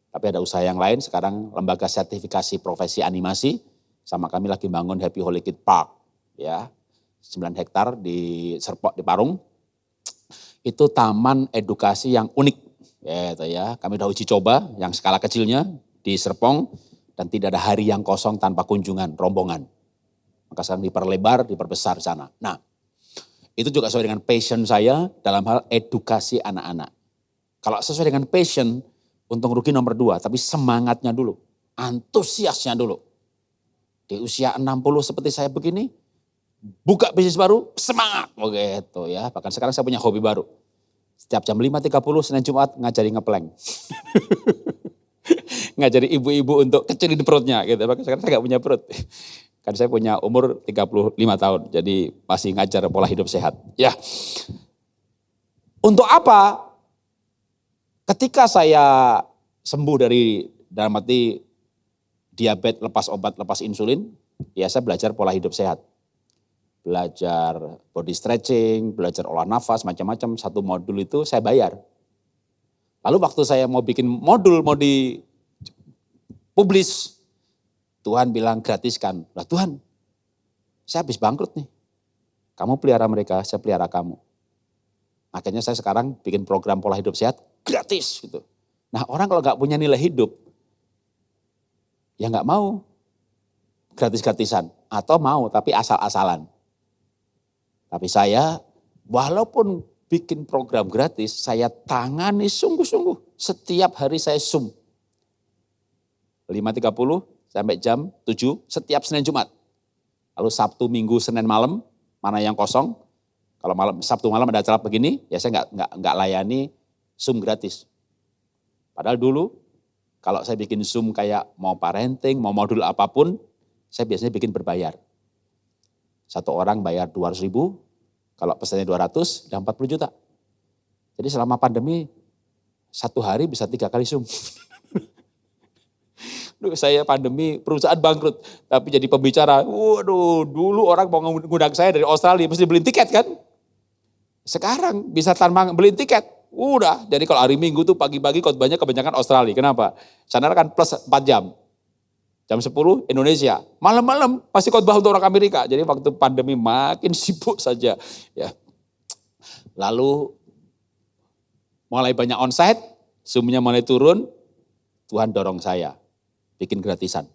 tapi ada usaha yang lain, sekarang lembaga sertifikasi profesi animasi, sama kami lagi bangun Happy Holy Kid Park, ya 9 hektar di Serpong, di Parung. Itu taman edukasi yang unik, ya. Kami udah uji coba yang skala kecilnya di Serpong, dan tidak ada hari yang kosong tanpa kunjungan rombongan. Maka sekarang diperlebar, diperbesar sana. Nah, itu juga sesuai dengan passion saya dalam hal edukasi anak-anak. Kalau sesuai dengan passion, untung rugi nomor 2, tapi semangatnya dulu, antusiasnya dulu. Di usia 60 seperti saya begini, buka bisnis baru, semangat. Begitu ya, bahkan sekarang saya punya hobi baru. Setiap jam 5.30 Senin Jumat ngajari ngepleng. Ngajari ibu-ibu untuk kecilin perutnya gitu. Bahkan sekarang saya gak punya perut. Kan saya punya umur 35 tahun, jadi masih ngajar pola hidup sehat. Ya, untuk apa? Ketika saya sembuh dari dalam arti diabetes, lepas obat, lepas insulin, ya saya belajar pola hidup sehat. Belajar body stretching, belajar olah nafas, macam-macam. Satu modul itu saya bayar. Lalu waktu saya mau bikin modul, mau dipublish, Tuhan bilang gratiskan. Lah Tuhan, saya habis bangkrut nih. Kamu pelihara mereka, saya pelihara kamu. Akhirnya saya sekarang bikin program pola hidup sehat gratis gitu. Nah orang kalau gak punya nilai hidup, ya gak mau gratis-gratisan. Atau mau tapi asal-asalan. Tapi saya walaupun bikin program gratis, saya tangani sungguh-sungguh. Setiap hari saya Zoom. 5.30 sampai jam 7 setiap Senin Jumat. Lalu Sabtu, Minggu, Senin malam, mana yang kosong. Kalau Sabtu malam ada acara begini, ya saya nggak layani Zoom gratis. Padahal dulu kalau saya bikin Zoom kayak mau parenting, mau modul apapun, saya biasanya bikin berbayar. Satu orang bayar 200.000, kalau pesannya 200, udah 40 juta. Jadi selama pandemi, satu hari bisa 3 kali Zoom. Saya pandemi, perusahaan bangkrut, tapi jadi pembicara. Waduh, dulu orang mau ngundang saya dari Australia, mesti beli tiket kan. Sekarang bisa tanpa beli tiket. Udah, jadi kalau hari Minggu tuh pagi-pagi khotbahnya kebanyakan Australia. Kenapa? Sana kan plus 4 jam. Jam 10 Indonesia. Malam-malam pasti khotbah untuk orang Amerika. Jadi waktu pandemi makin sibuk saja. Ya. Lalu mulai banyak onsite, Zoom-nya mulai turun, Tuhan dorong saya. Bikin gratisan.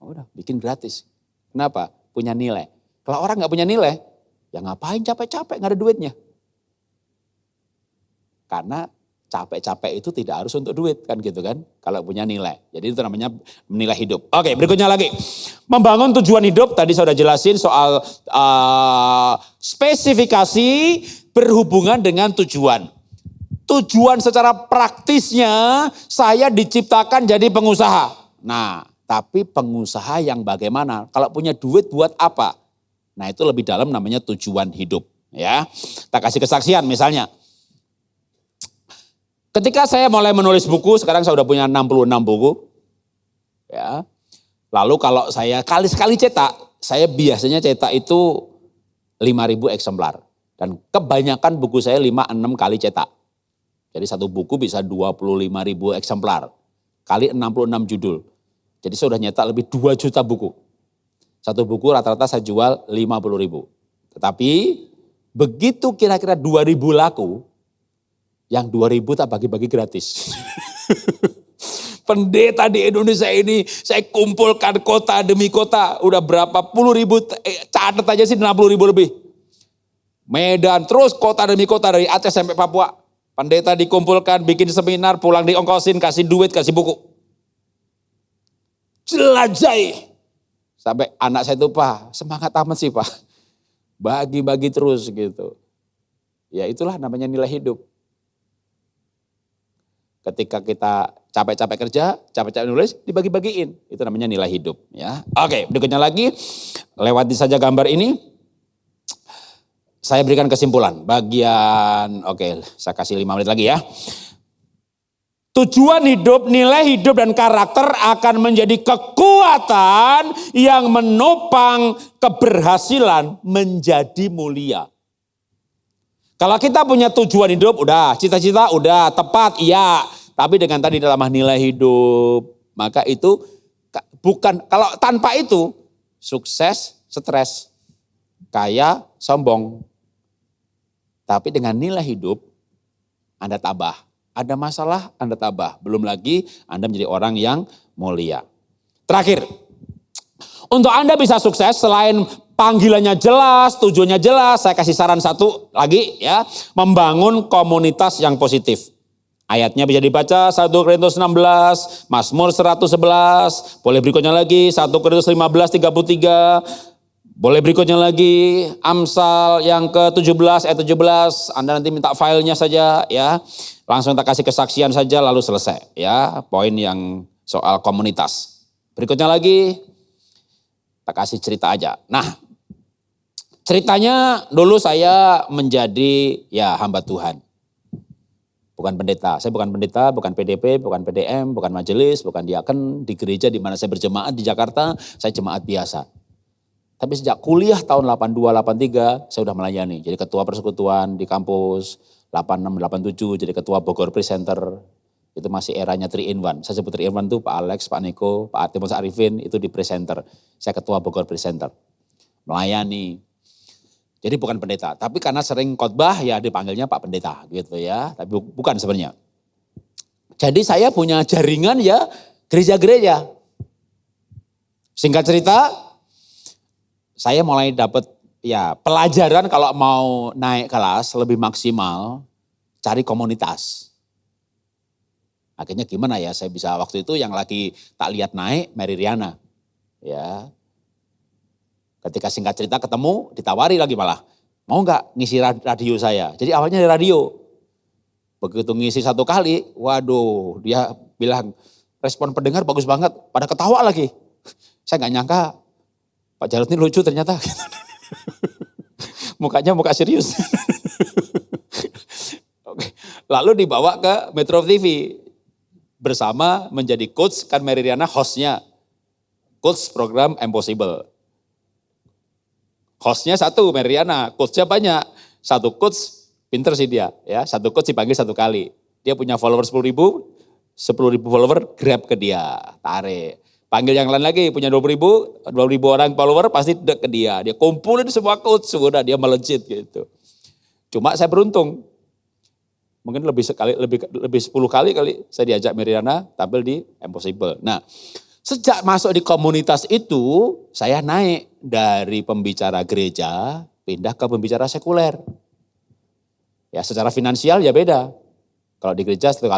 Udah, bikin gratis. Kenapa? Punya nilai. Kalau orang gak punya nilai, ya ngapain capek-capek, gak ada duitnya. Karena capek-capek itu tidak harus untuk duit kan gitu kan. Kalau punya nilai. Jadi itu namanya menilai hidup. Oke, berikutnya lagi. Membangun tujuan hidup, tadi saya sudah jelasin soal spesifikasi berhubungan dengan tujuan. Tujuan secara praktisnya saya diciptakan jadi pengusaha. Nah, tapi pengusaha yang bagaimana? Kalau punya duit buat apa? Nah, itu lebih dalam namanya tujuan hidup. Ya, kita kasih kesaksian misalnya. Ketika saya mulai menulis buku, sekarang saya sudah punya 66 buku. Ya. Lalu kalau saya kali-sekali cetak, saya biasanya cetak itu 5.000 eksemplar. Dan kebanyakan buku saya 5-6 kali cetak. Jadi satu buku bisa 25.000 eksemplar. Kali 66 judul. Jadi saya sudah nyetak lebih 2 juta buku. Satu buku rata-rata saya jual 50.000. Tetapi begitu kira-kira 2.000 laku, yang 2.000 tak bagi-bagi gratis. Pendeta di Indonesia ini saya kumpulkan kota demi kota. Udah berapa puluh ribu, catat aja sih 60.000 lebih. Medan terus kota demi kota dari Aceh sampai Papua. Pendeta dikumpulkan, bikin seminar, pulang diongkosin, kasih duit, kasih buku. Jelajahi. Sampai anak saya itu, Pak, semangat amat sih Pak. Bagi-bagi terus gitu. Ya itulah namanya nilai hidup. Ketika kita capek-capek kerja, capek-capek nulis, dibagi-bagiin. Itu namanya nilai hidup. Ya. Oke, berikutnya lagi, lewati saja gambar ini. Saya berikan kesimpulan. Bagian, saya kasih 5 menit lagi ya. Tujuan hidup, nilai hidup dan karakter akan menjadi kekuatan yang menopang keberhasilan menjadi mulia. Kalau kita punya tujuan hidup, udah, cita-cita udah, tepat, iya. Tapi dengan tadi dalam nilai hidup, maka itu bukan, kalau tanpa itu, sukses, stres, kaya, sombong. Tapi dengan nilai hidup, Anda tabah. Ada masalah, Anda tabah. Belum lagi Anda menjadi orang yang mulia. Terakhir, untuk Anda bisa sukses selain panggilannya jelas, tujuannya jelas, saya kasih saran satu lagi ya, membangun komunitas yang positif. Ayatnya bisa dibaca 1 Korintus 16, Mazmur 111, boleh berikutnya lagi 1 Korintus 15:33, boleh berikutnya lagi Amsal yang ke-17 ayat 17, Anda nanti minta filenya saja ya. Langsung tak kasih kesaksian saja lalu selesai ya, poin yang soal komunitas. Berikutnya lagi tak kasih cerita aja. Nah, ceritanya dulu saya menjadi ya hamba Tuhan. Bukan pendeta, saya bukan pendeta, bukan PDP, bukan PDM, bukan majelis, bukan diaken di gereja di mana saya berjemaat di Jakarta, saya jemaat biasa. Tapi sejak kuliah tahun 82, 83 saya sudah melayani. Jadi ketua persekutuan di kampus, 86, 87 jadi ketua Bogor Presenter. Itu masih eranya 3 in 1. Saya sebut 3 in 1 itu Pak Alex, Pak Niko, Pak Artemus Arifin itu di Presenter. Saya ketua Bogor Presenter. Melayani. Jadi bukan pendeta. Tapi karena sering khotbah ya dipanggilnya Pak Pendeta gitu ya. Tapi bukan sebenarnya. Jadi saya punya jaringan ya gereja-gereja. Singkat cerita, saya mulai dapat ya pelajaran kalau mau naik kelas lebih maksimal, cari komunitas. Akhirnya gimana ya, saya bisa waktu itu yang lagi tak lihat naik, Mary Riana. Ya. Ketika singkat cerita ketemu, ditawari lagi malah. Mau nggak ngisi radio saya? Jadi awalnya di radio. Begitu ngisi 1 kali, waduh dia bilang respon pendengar bagus banget, pada ketawa lagi. Saya nggak nyangka Pak Jarod ini lucu ternyata. Mukanya muka serius. Oke. Lalu dibawa ke Metro TV. Bersama menjadi coach, kan Mary Riana hostnya. Coach program Impossible. Hostnya 1 Mary Riana, coachnya banyak. 1 coach, pinter sih dia. Ya, 1 coach dipanggil 1 kali. Dia punya follower 10.000, 10.000 follower grab ke dia, tarik. Panggil yang lain lagi, punya 20.000 orang follower pasti ke dia. Dia kumpulin semua coach, sudah dia melejit gitu. Cuma saya beruntung. Mungkin lebih 10 kali saya diajak Miriana tampil di Impossible. Nah, sejak masuk di komunitas itu, saya naik dari pembicara gereja, pindah ke pembicara sekuler. Ya secara finansial ya beda. Kalau di gereja satu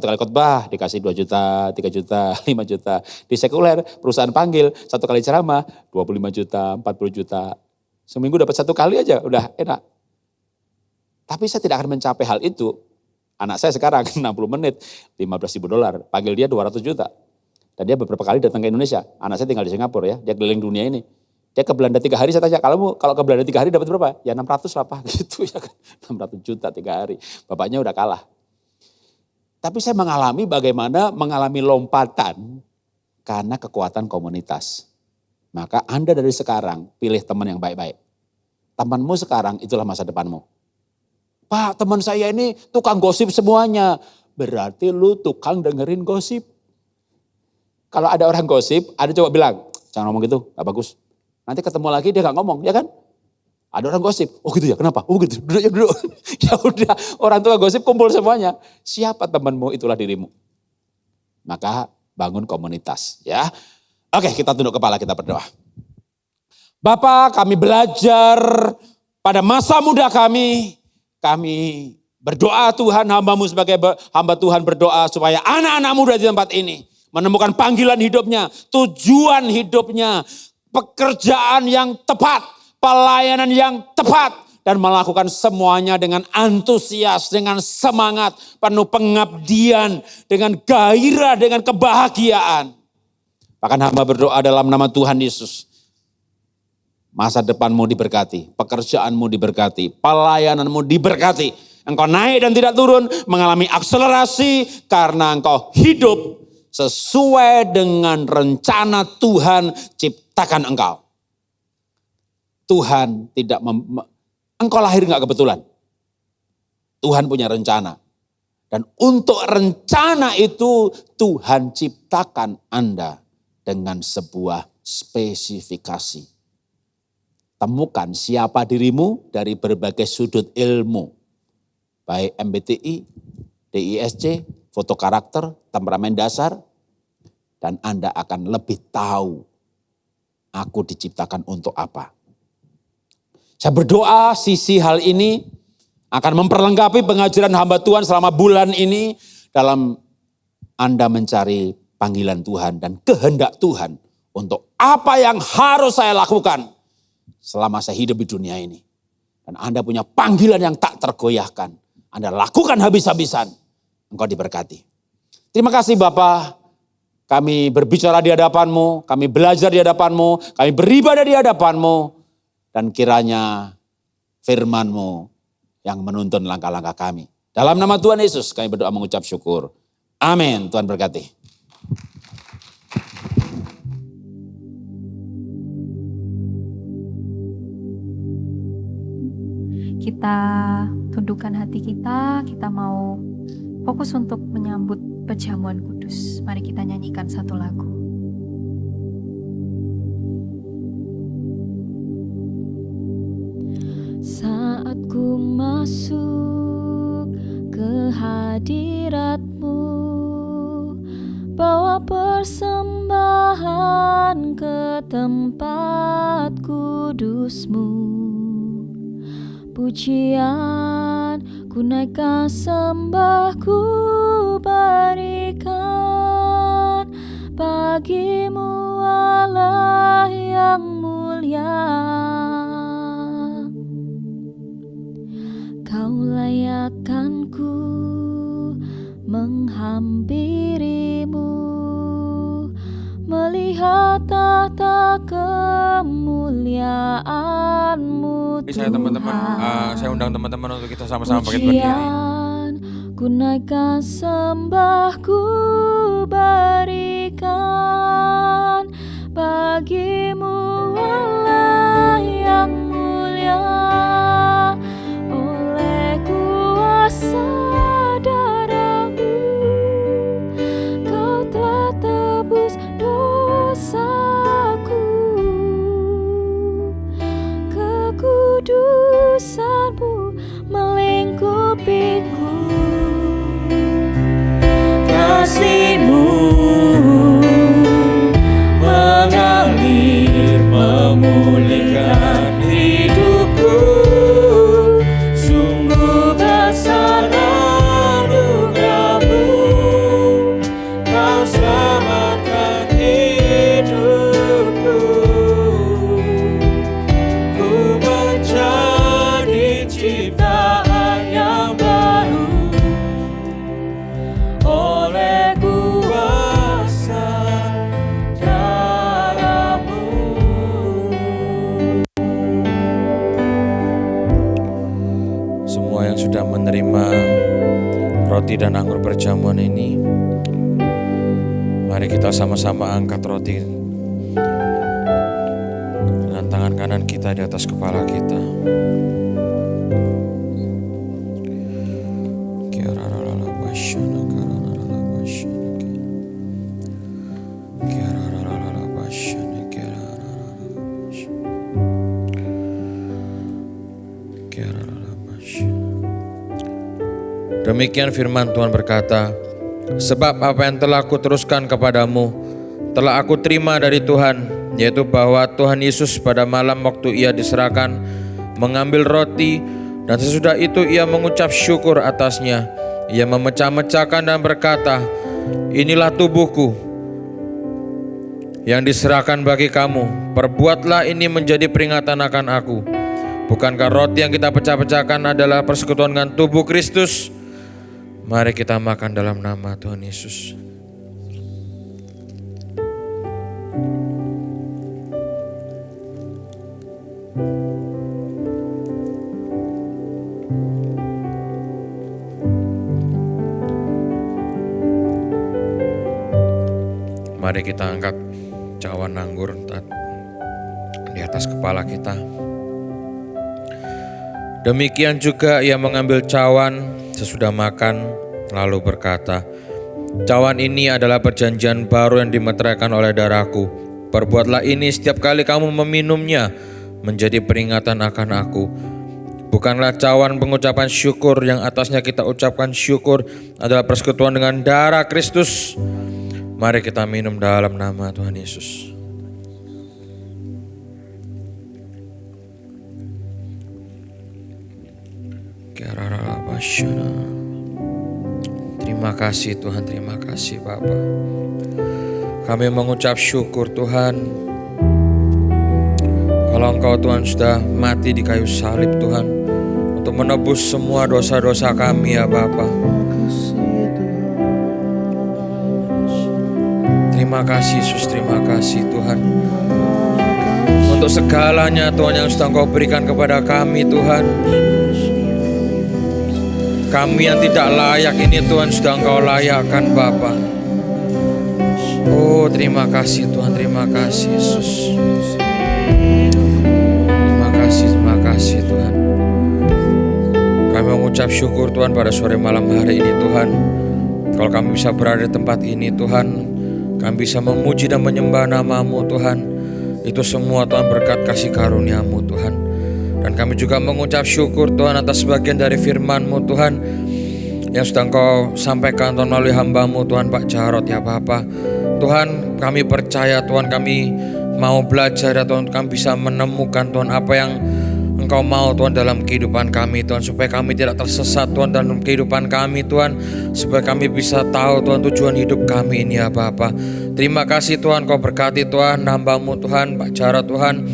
kali khotbah dikasih 2 juta, 3 juta, 5 juta. Di sekuler perusahaan panggil 1 kali ceramah 25 juta, 40 juta. Seminggu dapat 1 kali aja udah enak. Tapi saya tidak akan mencapai hal itu. Anak saya sekarang 60 menit, $15.000. Panggil dia 200 juta. Dan dia beberapa kali datang ke Indonesia. Anak saya tinggal di Singapura ya, dia keliling dunia ini. Dia ke Belanda 3 hari, saya tanya, kalau ke Belanda 3 hari dapat berapa? Ya 600 lah Pak, gitu ya kan. 600 juta 3 hari. Bapaknya udah kalah. Tapi saya mengalami lompatan karena kekuatan komunitas. Maka Anda dari sekarang pilih teman yang baik-baik. Temanmu sekarang itulah masa depanmu. Pak, teman saya ini tukang gosip semuanya. Berarti lu tukang dengerin gosip. Kalau ada orang gosip, ada coba bilang, jangan ngomong gitu, gak bagus. Nanti ketemu lagi dia gak ngomong, ya kan? Ada orang gosip, oh gitu ya, kenapa? Oh gitu, duduk. Ya udah, orang tua gosip kumpul semuanya. Siapa temanmu, itulah dirimu. Maka bangun komunitas, ya. Oke, kita tunduk kepala, kita berdoa. Bapa, kami belajar pada masa muda kami berdoa Tuhan, hamba-Mu sebagai hamba Tuhan berdoa supaya anak-anak muda di tempat ini menemukan panggilan hidupnya, tujuan hidupnya, pekerjaan yang tepat, pelayanan yang tepat, dan melakukan semuanya dengan antusias, dengan semangat, penuh pengabdian, dengan gairah, dengan kebahagiaan. Bahkan hamba berdoa dalam nama Tuhan Yesus. Masa depanmu diberkati, pekerjaanmu diberkati, pelayananmu diberkati. Engkau naik dan tidak turun, mengalami akselerasi karena engkau hidup sesuai dengan rencana Tuhan ciptakan engkau. Tuhan tidak engkau lahir enggak kebetulan. Tuhan punya rencana. Dan untuk rencana itu Tuhan ciptakan Anda dengan sebuah spesifikasi. Temukan siapa dirimu dari berbagai sudut ilmu. Baik MBTI, DISC, foto karakter, temperamen dasar. Dan Anda akan lebih tahu aku diciptakan untuk apa. Saya berdoa sisi hal ini akan memperlengkapi pengajaran hamba Tuhan selama bulan ini dalam Anda mencari panggilan Tuhan dan kehendak Tuhan untuk apa yang harus saya lakukan selama saya hidup di dunia ini. Dan Anda punya panggilan yang tak tergoyahkan. Anda lakukan habis-habisan. Engkau diberkati. Terima kasih Bapak. Kami berbicara di hadapan-Mu. Kami belajar di hadapan-Mu. Kami beribadah di hadapan-Mu. Dan kiranya firman-Mu yang menuntun langkah-langkah kami. Dalam nama Tuhan Yesus kami berdoa mengucap syukur. Amin. Tuhan berkati. Kita tundukkan hati kita mau fokus untuk menyambut perjamuan kudus. Mari kita nyanyikan satu lagu. Saat ku masuk ke hadirat-Mu, bawa persembahan ke tempat kudus-Mu. Pujian ku naikkan, sembah ku berikan bagi-Mu Allah yang mulia. Kau layakkan ku menghampiri-Mu, melihat tahta kemuliaan-Mu Tuhan. Saya teman-teman, saya undang teman-teman untuk kita sama-sama bangkit berdiri. Ku naikkan, sembah ku berikan bagi-Mu Allah yang mulia. Oleh kuasa darah-Mu Kau telah tebus dosaku. Kekudusan-Mu melingkupiku. Kasih-Mu mengalir, memulihkan hidupku. Sungguh besar anugerah-Mu, Kau selamatkan hidupku. Ku menjadi ciptaan yang baru oleh kuasa darah-Mu. Semua yang sudah menerima roti dan anggur perjamuan ini, mari kita sama-sama angkat roti dengan tangan kanan kita di atas kepala kita. Demikian firman Tuhan berkata, sebab apa yang telah aku teruskan kepadamu, telah aku terima dari Tuhan, yaitu bahwa Tuhan Yesus pada malam waktu ia diserahkan, mengambil roti, dan sesudah itu ia mengucap syukur atasnya. Ia memecah-mecahkan dan berkata, inilah tubuhku yang diserahkan bagi kamu. Perbuatlah ini menjadi peringatan akan aku. Bukankah roti yang kita pecah-pecahkan adalah persekutuan dengan tubuh Kristus? Mari kita makan dalam nama Tuhan Yesus. Mari kita angkat cawan anggur di atas kepala kita. Demikian juga ia mengambil cawan sesudah makan, lalu berkata, cawan ini adalah perjanjian baru yang dimeteraikan oleh darahku. Perbuatlah ini setiap kali kamu meminumnya, menjadi peringatan akan aku. Bukanlah cawan pengucapan syukur yang atasnya kita ucapkan syukur adalah persekutuan dengan darah Kristus. Mari kita minum dalam nama Tuhan Yesus. Terima kasih Tuhan, terima kasih Bapa. Kami mengucap syukur Tuhan, kalau Engkau Tuhan sudah mati di kayu salib Tuhan, untuk menebus semua dosa-dosa kami ya Bapa. Terima kasih Yesus, terima kasih Tuhan, untuk segalanya Tuhan yang sudah Engkau berikan kepada kami Tuhan. Kami yang tidak layak ini Tuhan sudah Engkau layakkan Bapa. Oh terima kasih Tuhan, terima kasih Yesus. Terima kasih Tuhan. Kami mengucap syukur Tuhan pada sore malam hari ini Tuhan. Kalau kami bisa berada di tempat ini Tuhan, kami bisa memuji dan menyembah nama-Mu Tuhan. Itu semua Tuhan berkat kasih karunia-Mu Tuhan. Dan kami juga mengucap syukur Tuhan atas sebagian dari firman-Mu Tuhan yang sudah Engkau sampaikan Tuhan melalui hamba-Mu Tuhan Pak Jarod ya Bapa. Tuhan kami percaya Tuhan, kami mau belajar ya Tuhan, kami bisa menemukan Tuhan apa yang Engkau mau Tuhan dalam kehidupan kami Tuhan, supaya kami tidak tersesat Tuhan dalam kehidupan kami Tuhan, supaya kami bisa tahu Tuhan tujuan hidup kami ini ya Bapa. Terima kasih Tuhan, Kau berkati Tuhan hamba-Mu Tuhan Pak Jarod Tuhan,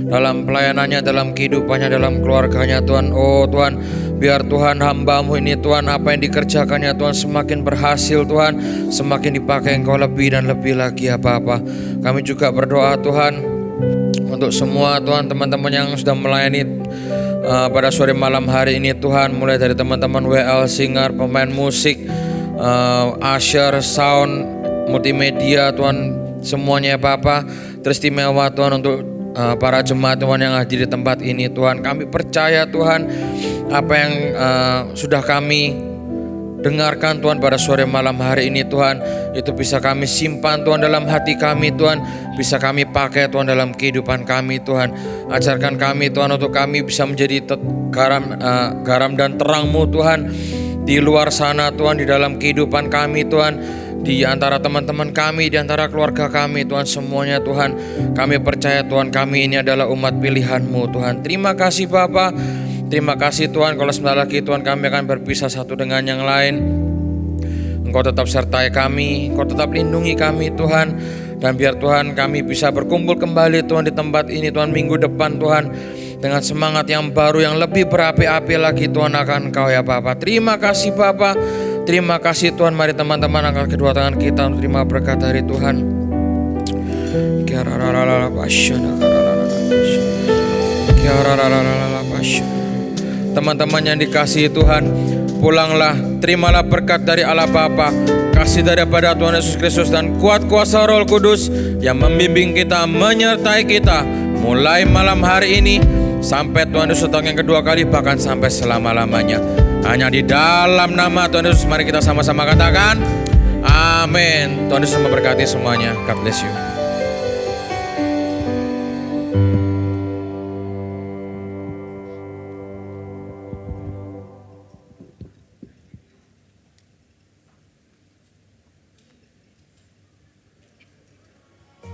dalam pelayanannya, dalam kehidupannya, dalam keluarganya Tuhan. Oh Tuhan, biar Tuhan hamba-Mu ini Tuhan, apa yang dikerjakannya Tuhan semakin berhasil Tuhan, semakin dipakai Engkau lebih dan lebih lagi ya Bapa. Kami juga berdoa Tuhan untuk semua Tuhan teman-teman yang sudah melayani pada sore malam hari ini Tuhan, mulai dari teman-teman WL Singer, pemain musik, usher, sound, multimedia Tuhan, semuanya ya Bapa. Teristimewa Tuhan untuk para jemaat Tuhan yang hadir di tempat ini Tuhan. Kami percaya Tuhan, apa yang sudah kami dengarkan Tuhan pada sore malam hari ini Tuhan, itu bisa kami simpan Tuhan dalam hati kami Tuhan, bisa kami pakai Tuhan dalam kehidupan kami Tuhan. Ajarkan kami Tuhan untuk kami bisa menjadi garam dan terang-Mu Tuhan di luar sana Tuhan, di dalam kehidupan kami Tuhan, di antara teman-teman kami, di antara keluarga kami Tuhan, semuanya Tuhan. Kami percaya Tuhan, kami ini adalah umat pilihan-Mu Tuhan. Terima kasih Bapa. Terima kasih Tuhan, kalau sebentar lagi Tuhan kami akan berpisah satu dengan yang lain. Engkau tetap sertai kami, Engkau tetap lindungi kami Tuhan. Dan biar Tuhan kami bisa berkumpul kembali Tuhan di tempat ini Tuhan minggu depan Tuhan, dengan semangat yang baru, yang lebih berapi-api lagi Tuhan akan Engkau ya Bapa. Terima kasih Bapa. Terima kasih Tuhan. Mari teman-teman angkat kedua tangan kita untuk terima berkat dari Tuhan. Teman-teman yang dikasihi Tuhan, pulanglah, terimalah berkat dari Allah Bapa, kasih daripada Tuhan Yesus Kristus, dan kuat kuasa Roh Kudus yang membimbing kita, menyertai kita mulai malam hari ini sampai Tuhan Yesus datang yang kedua kali, bahkan sampai selama-lamanya. Hanya di dalam nama Tuhan Yesus, mari kita sama-sama katakan amin. Tuhan Yesus memberkati semuanya. God bless you.